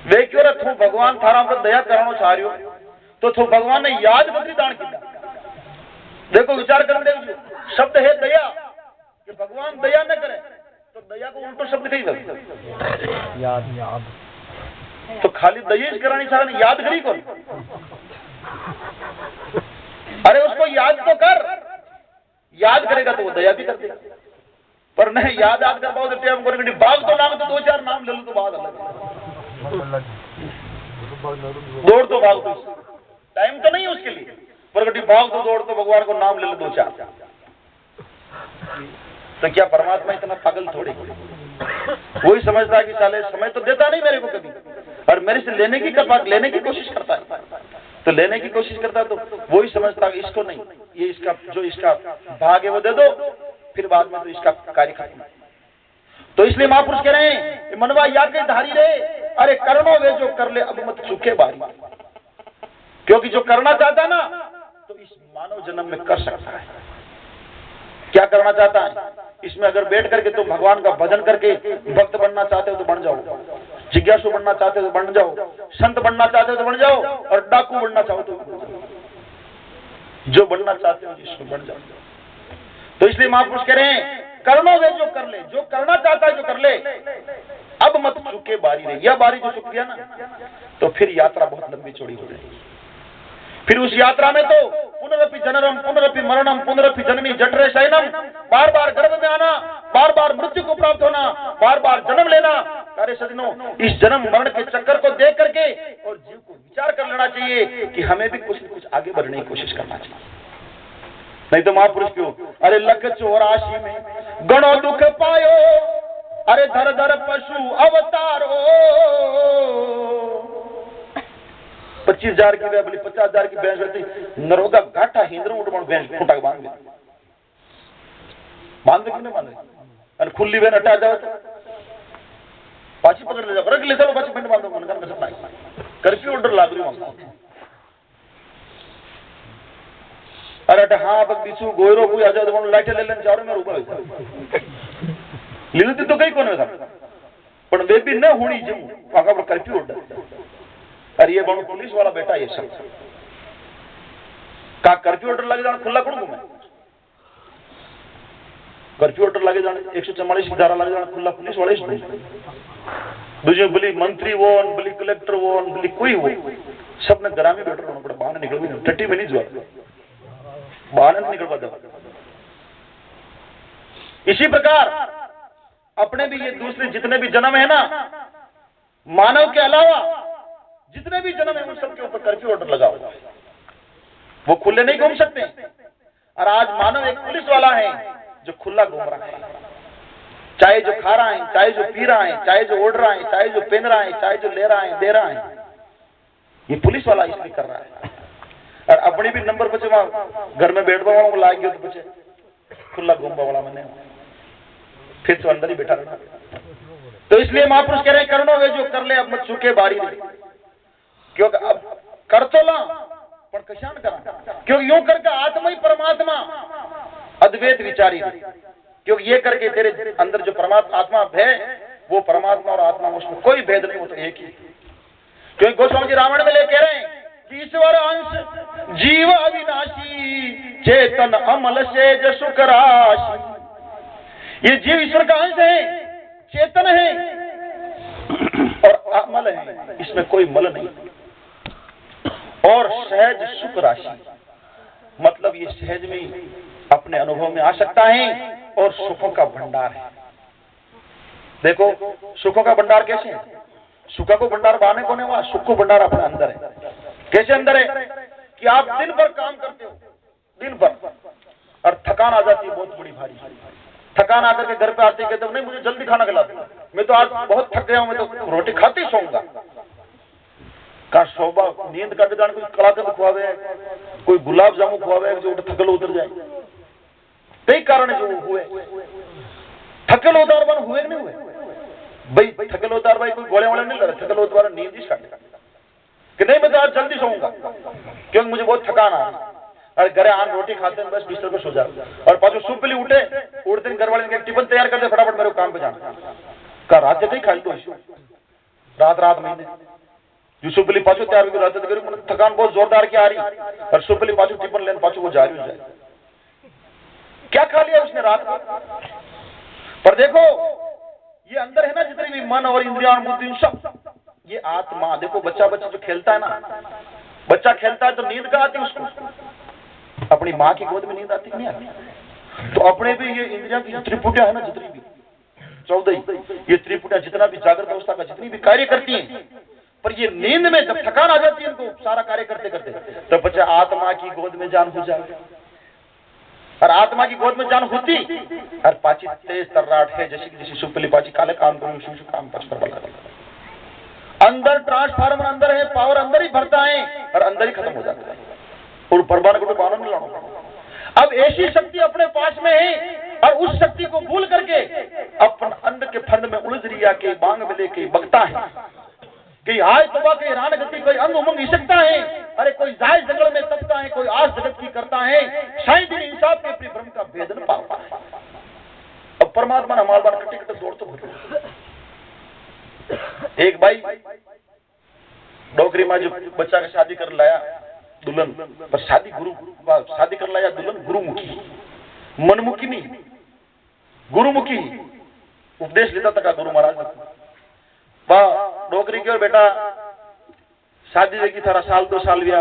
वे क्यों तू भगवान थारा पर दया करना चाह रही हो, तो तू भगवान ने याद बदली दान किया। देखो विचार कर देखो, शब्द है दया, कि भगवान दया न करे तो दया को उल्टो शब्द कही गई याद, तो खाली दया करानी चाह, याद करी कौन? अरे उसको याद तो कर, याद करेगा तो वो दया भी कर देगा। पर नहीं याद कर पाओ तो टाइम करेंगे, बाघ तो नाम तो 2-4 नाम ले लो तो बात अलग, दौड़ तो भाग तो टाइम तो नहीं है उसके लिए, प्रगति भाग तो दौड़ तो भगवान को नाम ले लो 2-4। तो क्या परमात्मा इतना पागल थोड़ी? वही समझता है कि साले समय तो देता नहीं मेरे को कभी, और मेरे से लेने की कोशिश करता है, तो लेने की कोशिश करता है तो वही समझता है इसको नहीं, ये इसका जो इसका भाग है वो दे दो, फिर बाद में तो इसका कार्य खत्म। तो इसलिए महापुरुष कह रहे हैं मनवा या के धारी रे, अरे करणो वे जो कर ले अब मत चूके बारी। क्योंकि जो करना चाहता है ना तो इस मानव जन्म में कर सकता है। क्या करना चाहता है इसमें? अगर बैठ करके तुम भगवान का भजन करके भक्त बनना चाहते हो तो बन जाओ, जिज्ञासु बनना चाहते हो तो बन जाओ, संत बनना चाहते हो तो बन जाओ, और डाकू बनना चाहो तो बन जाओ। जो बनना चाहते हो जिसमें बन जाओ। तो इसलिए महापुरुष कह रहे हैं करनो वे जो कर ले, जो करना चाहता है जो कर ले, अब मत चुके बारी रे। यह बारी जो चुक गया ना तो फिर यात्रा बहुत लंबी चौड़ी हो जाएगी। फिर उस यात्रा में तो पुनरपि जननम पुनरपि मरणम पुनरपि जननी जठरे शयनम, बार बार गर्भ में आना, बार बार मृत्यु को प्राप्त होना, बार बार जन्म लेना। अरे सज्जनों, इस जन्म मरण के चक्कर को देख करके और जीव को विचार कर लेना चाहिए कि हमें भी कुछ न कुछ आगे बढ़ने की कोशिश करना चाहिए। नहीं तो महापुरुष क्यों, अरे लख 84 में गणो दुख पायो, अरे धर धर पशु अवतारो। 25,000 की बोली 50,000 की भैंस रहती, नरोगा घाटा हिंद्र उठ भैंस खूंटा बांध दे, क्यों नहीं बांधे? अरे खुली बहन हटा जाओ तो पाची पकड़ ले जाओ, रख ले जाओ पाची पिंड बांधो, मन कर सकता है। कर्फ्यू ऑर्डर लाग रही हूं। अरे हाँ अब बीचू गोयरो कोई आ जाओ तो लाइट ले लेने चावड़े में ऊपर लीलती तो कई कोने था, पर वे भी न होनी जिम वहां पर कर्फ्यू ऑर्डर। अरे ये बनो पुलिस वाला बेटा ये सब का कर्फ्यू ऑर्डर लगे जाने खुला कौन घूमे? कर्फ्यू ऑर्डर लगे जाने 144 की धारा लगे जाने खुला पुलिस वाले दूसरे बोली मंत्री वो बोली कलेक्टर वो बोली कोई वो सबने घरा में बैठ रहा बाहर निकल गई टट्टी में नहीं जुआ बाहर नहीं निकल पाता। इसी प्रकार अपने भी ये दूसरे जितने भी जन्म है ना, मानव के अलावा जितने भी जन्म है उन सबके ऊपर कर्फ्यू ऑर्डर लगाओ, वो खुले नहीं घूम सकते। और आज मानव एक पुलिस वाला है जो खुला घूम रहा है, चाहे जो खा रहा है, चाहे जो पी रहा है, चाहे जो ओढ़ रहा है, चाहे जो पहन रहा है, चाहे जो ले रहा है दे रहा है, ये पुलिस वाला इसलिए कर रहा है। और अपनी भी नंबर बचे वहां घर में बैठ वालों को लाग गया तो बचे खुला घूमबा वाला मैंने फिर तो अंदर ही बैठा रहना। तो इसलिए महापुरुष कह रहे हैं करनो वे जो कर ले, अब मत चुके बारी रे। क्योंकि अब कर तो ला पर कशान करा, क्योंकि यूं करके आत्मा ही परमात्मा अद्वैत विचारी रे। क्योंकि ये करके तेरे अंदर जो परमात्मा आत्मा है वो परमात्मा और आत्मा उसमें कोई भेद नहीं, वो तो एक ही। क्योंकि गोस्वामी जी रामायण में ले कह रहे हैं कि ईश्वर अंश जीव अविनाशी चेतन अमल सेज सुख राशि। ये जीव ईश्वर का अंश है, चेतन है और अमल है, इसमें कोई मल नहीं। और सहज सुख राशि मतलब ये सहज में अपने अनुभव में आ सकता है और सुखों का भंडार है। देखो सुखों का भंडार कैसे है? सुख को भंडार बाहर कौन है? वहां सुख को भंडार अपने अंदर है। कैसे अंदर है कि आप दिन भर काम करते हो, दिन भर, और थकान आ जाती है बहुत बड़ी भारी। थकान आकर के घर पे आते कहते हो नहीं मुझे जल्दी खाना खिला दो, मैं तो आज बहुत थक गया हूं, मैं तो रोटी खाते ही सोऊंगा। का शोभा नींद काटे जाने कोई कलाकंद खुआवे, कोई गुलाब जामुन खुआवे जो थकल उतर जाए। कई कारण जो हुए थकल उतार बन हुए नहीं हुए भाई, थकल उतार भाई कोई गोले वाले नहीं लगे, थकल उतार नींद ही स्टार्ट कि नहीं मैं तो आज जल्दी सोऊंगा क्योंकि मुझे बहुत थकान आ रही। और घरे आन रोटी खाते हैं बस बिस्तर पर सो जाओ और पाछो सुबह पहले उठते घर वाले ने टिफिन तैयार कर दे फटाफट मेरे को काम पे जाना का रात जब ही खाई दो रात महीने जो सुबह पाछो तैयार रात थकान बहुत जोरदार की आ रही और सुबह पाछो टिफिन लेने पाछो वो जारी हो जाए। क्या खा लिया उसने रात को? पर देखो ये अंदर है ना जितने भी मन और इंद्रिया और बुद्धि सब ये आत्मा। देखो बच्चा जो खेलता है ना, बच्चा खेलता है तो नींद कहाँ आती है उसको? अपनी माँ की गोद में नींद आती नहीं आती? तो अपने भी ये इंद्रिया की त्रिपुटिया है ना, जितनी भी 14 ये त्रिपुटिया जितना भी जागृत अवस्था का जितनी भी कार्य करती है, पर ये नींद में जब थकान आ जाती है इनको सारा कार्य करते करते, तो बच्चा आत्मा की गोद में जान हो जाए। और आत्मा की गोद में जान होती और पाची तेज तर्राट है जैसे सुपली पाची काले काम करो काम अंदर ट्रांसफार्मर अंदर है, पावर अंदर ही भरता है और अंदर ही खत्म हो जाता है और भरवाने को पावर नहीं लाना। अब ऐसी शक्ति अपने पास में है और उस शक्ति को भूल करके अपन अंध के फंड में उलझ रिया के बांग में लेके बगता है कि हाय तोबा के रान गति कोई अंग उमंग सकता है, अरे कोई जाय जंगल में तपता है, कोई आस जगत की करता है, शायद दिन इंसाफ के अपने ब्रह्म का भेद न पाता है। अब परमात्मा ने हमारे बार कटे कटे दौड़ तो एक भाई डोकरी में जो बच्चा के शादी कर लाया दुल्हन, पर शादी कर लाया दुल्हन गुरुमुखी, मनमुखी नहीं, गुरुमुखी। उपदेश लेता था गुरु महाराज बा डोकरी की और बेटा शादी देखी थारा साल 2 साल व्या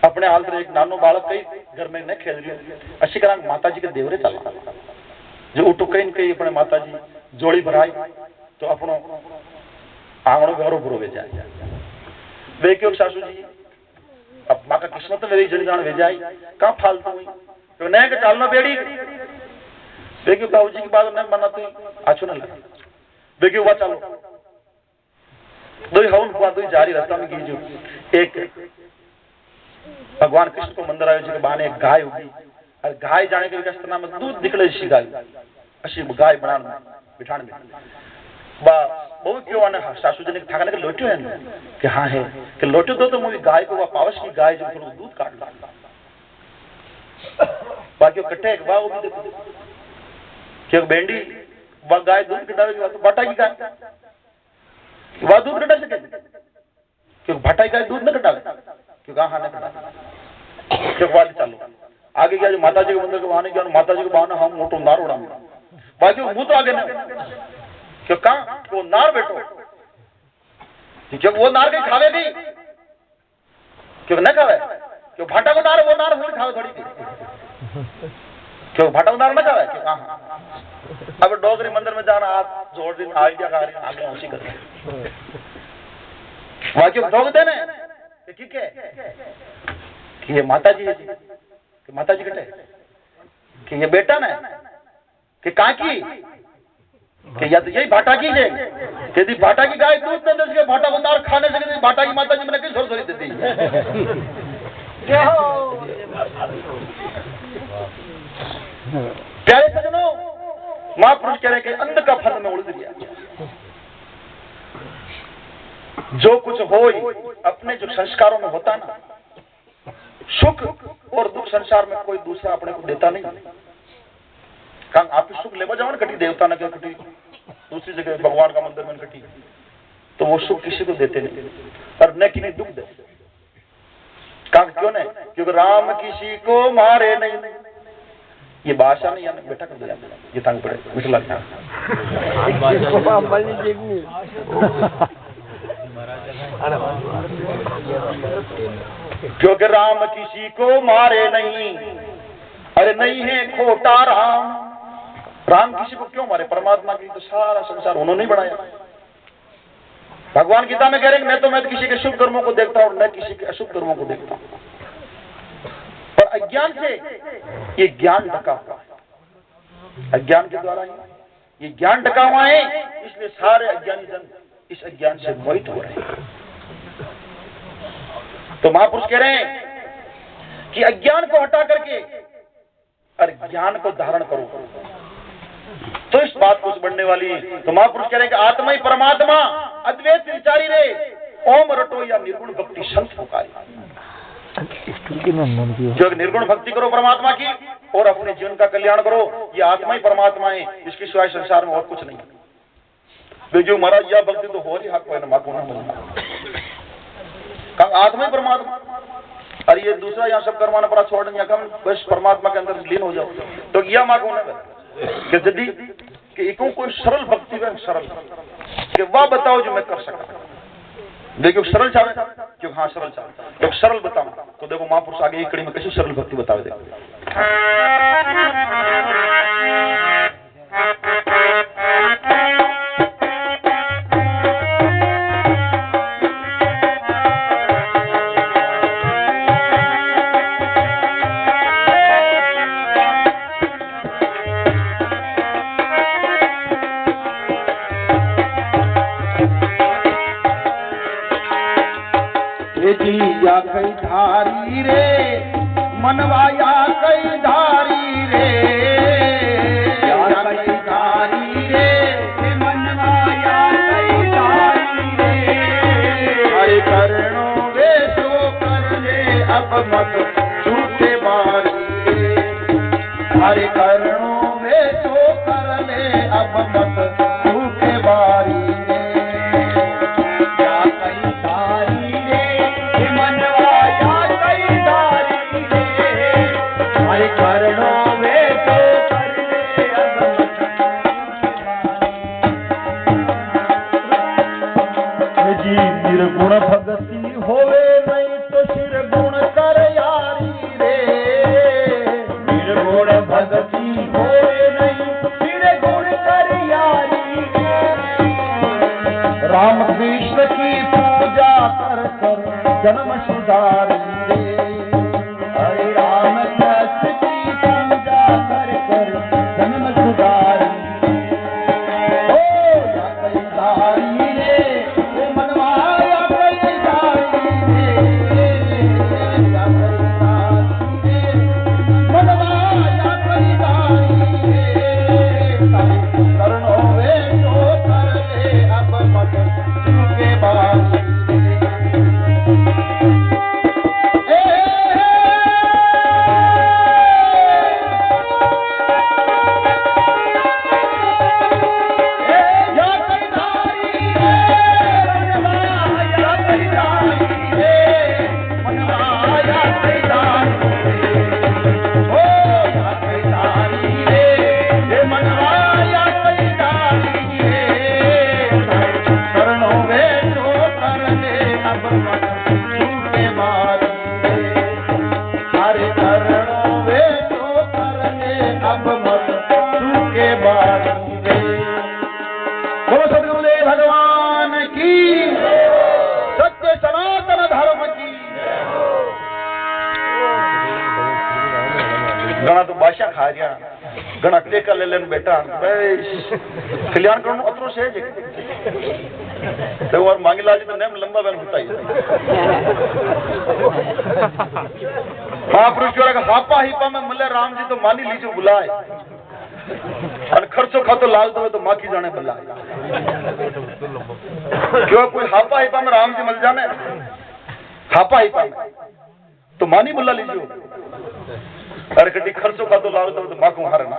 अपने हाल से एक नानो बालक कई घर में न खेल रही अच्छी करा माता जी के देवरे चला जो उठो कहीं कहीं अपने माता जी जोड़ी भराई तो अपनो आंगणों घरों बुरो वे जाए वे क्यों सासू जी अब माँ का किस्मत मेरी जन जान वे जाए कहाँ फालतू हुई तो नए के चालना बेड़ी वे क्यों बाबू जी की बात न माना तू अच्छो न लगा वे क्यों चलो दो हवन हुआ दो जारी रास्ता में कीजो एक भगवान कृष्ण को मंदिर आयोजन के बहाने एक गाय होगी और गाय जाने के विकास नाम में दूध निकले इसी गाय अशी गाय बनाने बिठाने में बा बहुत क्यों आने सासू जी ने ठाकने के लोटे हैं कि हाँ है कि लोटे दो तो मुझे गाय को वह पावस की गाय जो थोड़ा दूध काट ला बाकी कट्टे एक बार वो भी देखो क्यों बेंडी वह गाय दूध कटावे की बात तो बाटा की गाय वह दूध कटा सके क्यों भाटा की गाय दूध न कटावे क्यों हाँ न कटा क्यों वाली चालो आगे क्या जो माता जी के मंदिर के बहाने क्या माता जी के बहाने हम मोटो नार उड़ाऊंगा बाकी मुंह तो आगे न क्यों कहा वो नार बैठो क्यों वो नार कहीं खावे नहीं क्यों न खावे क्यों भाटा को नार वो नार थोड़ी खावे थोड़ी क्यों भाटा को नार न खावे क्यों कहा अब डोगरी मंदिर में जाना आप जोड़ दिन आइडिया का आगे उसी करते वहां क्यों ठोक देने ठीक है कि ये माता जी है जी कि माता जी कटे कि ये बेटा ना कि काकी कि या तो यही भाटा की है यदि भाटा की गाय दूध न दे भाटा को नार खाने से भाटा की माता जी मैंने किस थोड़ी देती प्यारे सजनों महापुरुष कह रहे कि अंध का फल में उलझ गया जो कुछ हो अपने जो संस्कारों में होता ना सुख और दुख संसार में कोई दूसरा अपने को देता नहीं कारण आप सुख ले जाओ ना कटी देवता न कटी दूसरी जगह भगवान का मंदिर में कटी तो वो सुख किसी को देते नहीं और न कि नहीं दुख दे कारण क्यों नहीं क्योंकि राम किसी को मारे नहीं ये भाषा नहीं यानी बेटा कर दिया ये तंग पड़े मिठला क्योंकि राम किसी को मारे नहीं अरे नहीं है खोटा राम किसी को क्यों मारे परमात्मा की तो सारा संसार उन्होंने ही बनाया भगवान गीता में कह रहे हैं मैं किसी के शुभ कर्मों को देखता हूं और मैं किसी के अशुभ कर्मों को देखता हूं पर अज्ञान से ये ज्ञान ढका हुआ है अज्ञान के द्वारा ये ज्ञान ढका हुआ है इसलिए सारे अज्ञानी जन इस अज्ञान से मोहित हो रहे हैं तो महापुरुष कह रहे हैं कि अज्ञान को हटा करके और ज्ञान को धारण करो तो इस बात को बढ़ने वाली है तो महापुरुष कह रहे हैं कि आत्मा ही परमात्मा अद्वैत विचारी रे ओम रटो या निर्गुण भक्ति संत पुकारी जो निर्गुण भक्ति करो परमात्मा की और अपने जीवन का कल्याण करो ये आत्मा ही परमात्मा है इसके सिवाय संसार में और कुछ नहीं वे जो महाराज यह भक्ति तो हो रही हक है ना कहा आत्मा ही परमात्मा और ये दूसरा यहाँ सब कर्माना पड़ा छोड़ या कम बस परमात्मा के अंदर लीन हो जाओ तो यह माँ को कि यदि कि इको कोई सरल भक्ति है सरल कि वह बताओ जो मैं कर सकता देखो सरल चाहे क्यों हाँ सरल चाहे तो सरल बताओ तो देखो महापुरुष आगे एक कड़ी में कैसे सरल भक्ति बताओ देखो या कई धारी रे मनवाया कई धारी रे या कई धारी रे मनवाया कई धारी रे हरे करणो वे सो कर ले अब मत झूठे बारी रे हरे करणो वे सो कर ले अब मत झूठे बारी रे जन्म सुधारी रे। हरे राम कृष्ण की पूजा कर कर जन्म सुधारी रे। ओ या कई धारी रे वो मनवा या कई धारी रे। या कई धारी रे मनवा या कई धारी रे। करणों वे जो कर ले अब मत चूके बारी भगवान की सत्य सनातन धर्म की। घना तो बादशाह खा रहा घना टेका ले लेन बेटा कल्याण करनो अतरो से तो और मांगी लाजी तो नेम लंबा बेन होता ही महापुरुष जो का हापा हिपा में मिले राम जी तो मानी लीजो बुलाए और खर्चो खातो लाल तो माँ की जाने बल्ला क्यों कोई हापा हिपा में राम जी मिल जाने हापा हिपा में तो मानी बुला लीजिए अरे कटी खर्चो खातो लाल तो माँ को हारना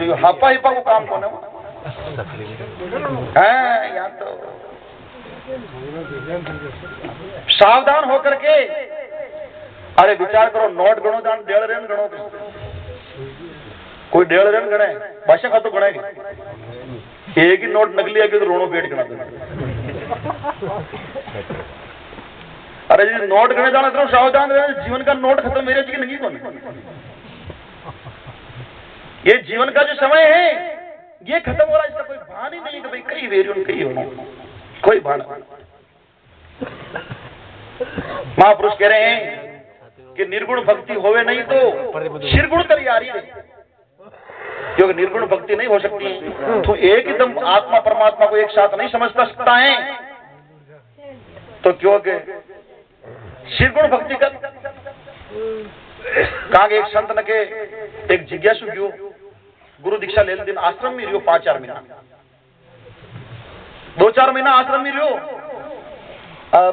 जो हापा हिपा को काम कौन है यहाँ तो सावधान होकर के अरे विचार करो नोट गणो जान 1.5 रेन गणो कोई 1.5 रेन गणे भाषा खातो गणाएगी एक ही नोट नकली है कि तो रोनो पेट गणा दो अरे जी नोट गणे जाना तो सावधान रहे जीवन का नोट खत्म मेरे जी की नहीं कौन ये जीवन का जो समय है ये खत्म हो रहा है इसका कोई भान ही नहीं कि भाई कई वेरियन कई होना कोई भान महापुरुष कह रहे हैं कि निर्गुण भक्ति होवे नहीं तो शिरगुण तैयारी है क्योंकि निर्गुण भक्ति नहीं हो सकती तो एक एकदम आत्मा परमात्मा को एक साथ नहीं समझ सकता है तो क्योंकि शिरगुण भक्ति का कहा एक संत न के एक जिज्ञासु गयो गुरु दीक्षा ले दिन आश्रम में रियो 5-4 महीना 2-4 महीना आश्रम में रियो और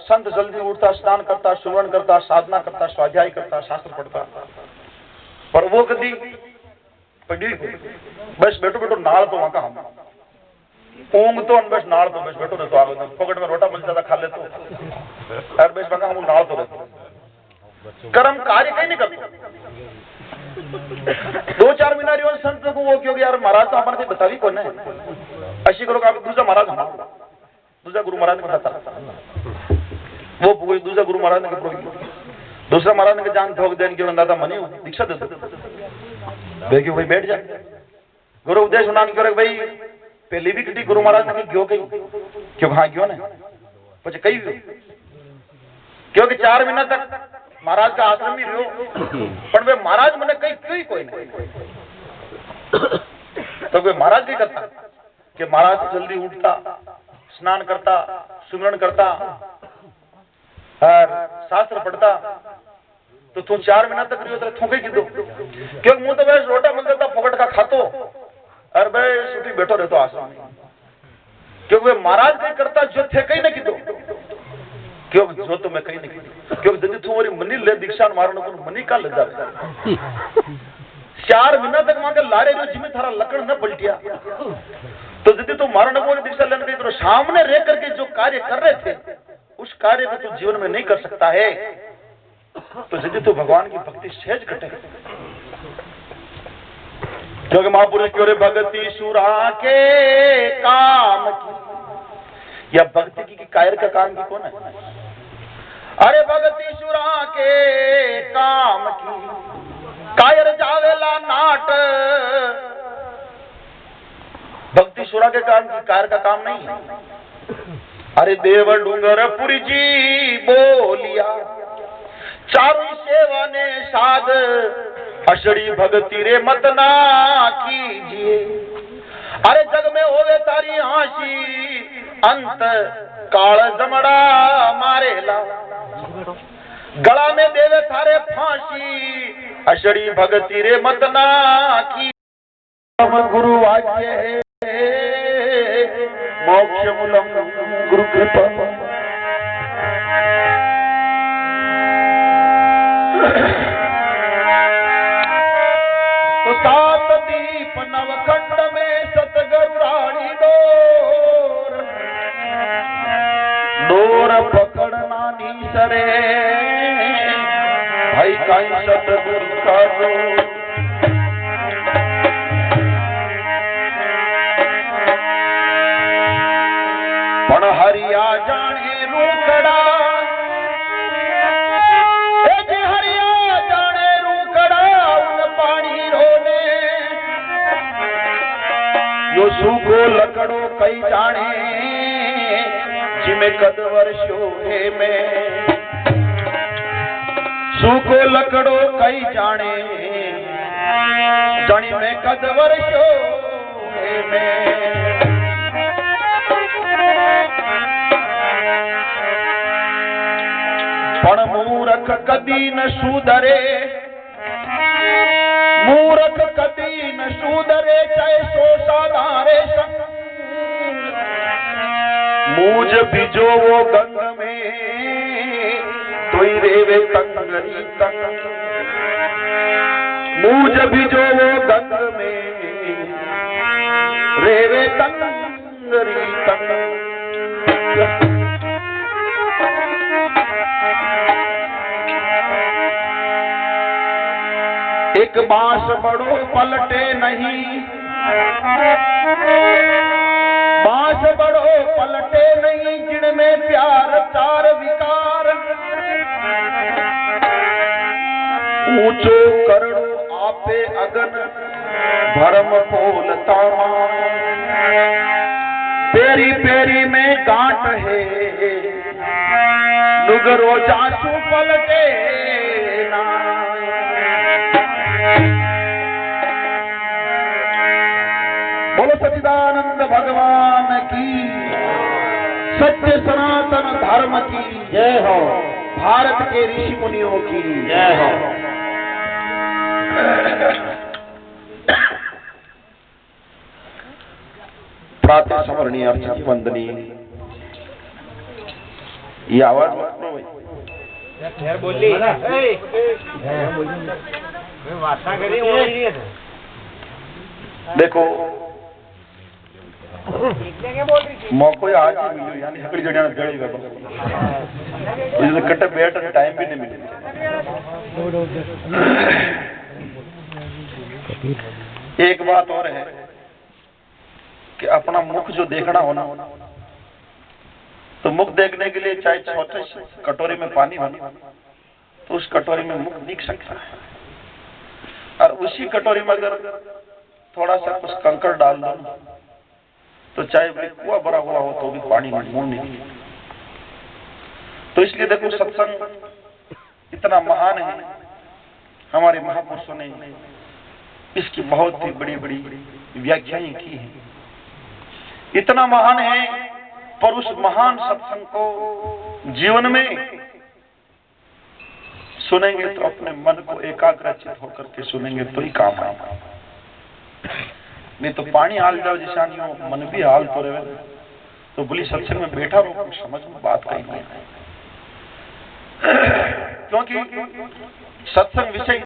संत जल्दी उठता स्नान करता सुमरण करता साधना करता स्वाध्याय करता शास्त्र पढ़ता पर वो कभी पढ़ी बस बैठो बैठो नाल तो वहां का हम ऊंग तो बस नाल तो बस बैठो रहते आगे पॉकेट में रोटा मिल जाता खा ले तो और बस वहां हम नाल तो रहते कर्म कार्य कहीं नहीं करते 2-4 महीना रियो संत को वो क्योंकि यार महाराज तो अपन को बतावी कौन है अशी करो आप दूसरा महाराज दूसरा गुरु महाराज ने बताता वो कोई दूसरा गुरु महाराज ने दूसरा महाराज ने जान ठोक देने के अंदाजा मनी दीक्षा दे देखियो भाई बैठ जा गुरु उपदेश सुना क्यों भाई पहली भी किटी गुरु महाराज ने क्यों कही क्यों हाँ क्यों नहीं पचे कही क्योंकि 4 महीना तक महाराज का आश्रम ही रहो पर वे महाराज मैंने कही क्यों कोई नहीं तो वे महाराज भी करता कि महाराज जल्दी उठता स्नान करता सुमरण करता और शास्त्र पढ़ता तो तू 4 महीना तक रही होता थूके की दो क्योंकि मुंह तो वैसे रोटा मिल जाता फोकट का खातो और भाई छुट्टी बैठो रहतो आश्रम में क्योंकि वे महाराज नहीं करता जो थे कहीं नहीं की दो क्योंकि जो तो मैं कहीं नहीं की क्योंकि यदि तू मेरी मनी ले दीक्षा मारने को मनी का ले जाता 4 महीना तक वहां के लारे जो जिम्मे थारा लकड़ न पलटिया तो यदि तू मारने को दीक्षा लेने गई तो सामने रह करके जो कार्य कर रहे थे उस कार्य को तू जीवन में नहीं कर सकता है तो यदि तू भगवान की भक्ति सहज घटे क्योंकि महापुरुष की ओर भक्ति सुरा के काम की या भक्ति की कायर का काम की कौन है अरे भक्ति सुरा के काम की कायर जावेला नाट भक्ति सुरा के काम की कायर का काम नहीं है अरे देव डूंगरपुरी जी बोलिया, चारों सेवा ने साध अषड़ी भक्ति रे मत ना कीजिए। अरे जग में होवे तारी हासी, अंत काल जमड़ा मारेला। गला में देवे थारे फांसी, अषड़ी भक्ति रे मत ना की। गुरु वाक्य है मोक्ष मूलम गुरु कृपा। तो सात दीप नवखंड में सतगुरु रानी डोर, डोर पकड़ना नी सरे भाई काई सतगुरु का डोर। पण हरिया जाने रूकड़ा, जी हरिया जाने रूकड़ा उन पानी रोने। यो सूखो लकड़ो कई जाने जिमे कद वर्षो है में। सूखो लकड़ो कई जाने जानी में कद वर्षो है में। पण मूरख कदी न सुधरे, मूरख कदी न सुधरे चाहे सो साधारे संग। मूझ बिजो वो गंग में तोई रेवे तंगरी तंग। मूझ बिजो वो गंग में रेवे तंगरी तंग। एक बांस बड़ो पलटे नहीं, बांस बड़ो पलटे नहीं जिनमें प्यार चार विकार। ऊंचो करो आपे अगन भरम पोलता। पेरी पेरी में गांठ है नुगरो जासू पलटे ना। बोलो सच्चिदानंद भगवान की, सत्य सनातन धर्म की जय हो। भारत के ऋषि मुनियों की जय हो। प्रातः स्मरणीय अर्चन वंदनीय। ये आवाज मत लो भाई, बोली देखो मौको आज ही मिलो, यानी हकड़ी जड़ियां जड़ेगा कट्टे बैठ टाइम भी नहीं मिले। एक बात और है कि अपना मुख जो देखना हो ना, तो मुख देखने के लिए चाहे छोटे से कटोरी में पानी हो तो उस कटोरी में मुख दिख सकता है। और उसी कटोरी में अगर थोड़ा सा कुछ कंकड़ डाल दो तो चाहे कुआं भरा हुआ हो तो भी पानी में मुंह नहीं दिखता। तो इसलिए देखो सत्संग इतना महान है, हमारे महापुरुषों ने इसकी बहुत ही बड़ी बड़ी व्याख्याएं की है। इतना महान है, पर उस महान सत्संग को जीवन में सुनेंगे तो अपने मन को एकाग्रचित होकर के सुनेंगे तो ही काम आएगा। नहीं तो पानी हाल जाओ जिसानियों मन भी हाल तो रहे, तो बोली सत्संग में बैठा रहो, समझ में बात कहीं नहीं। क्योंकि सत्संग विषय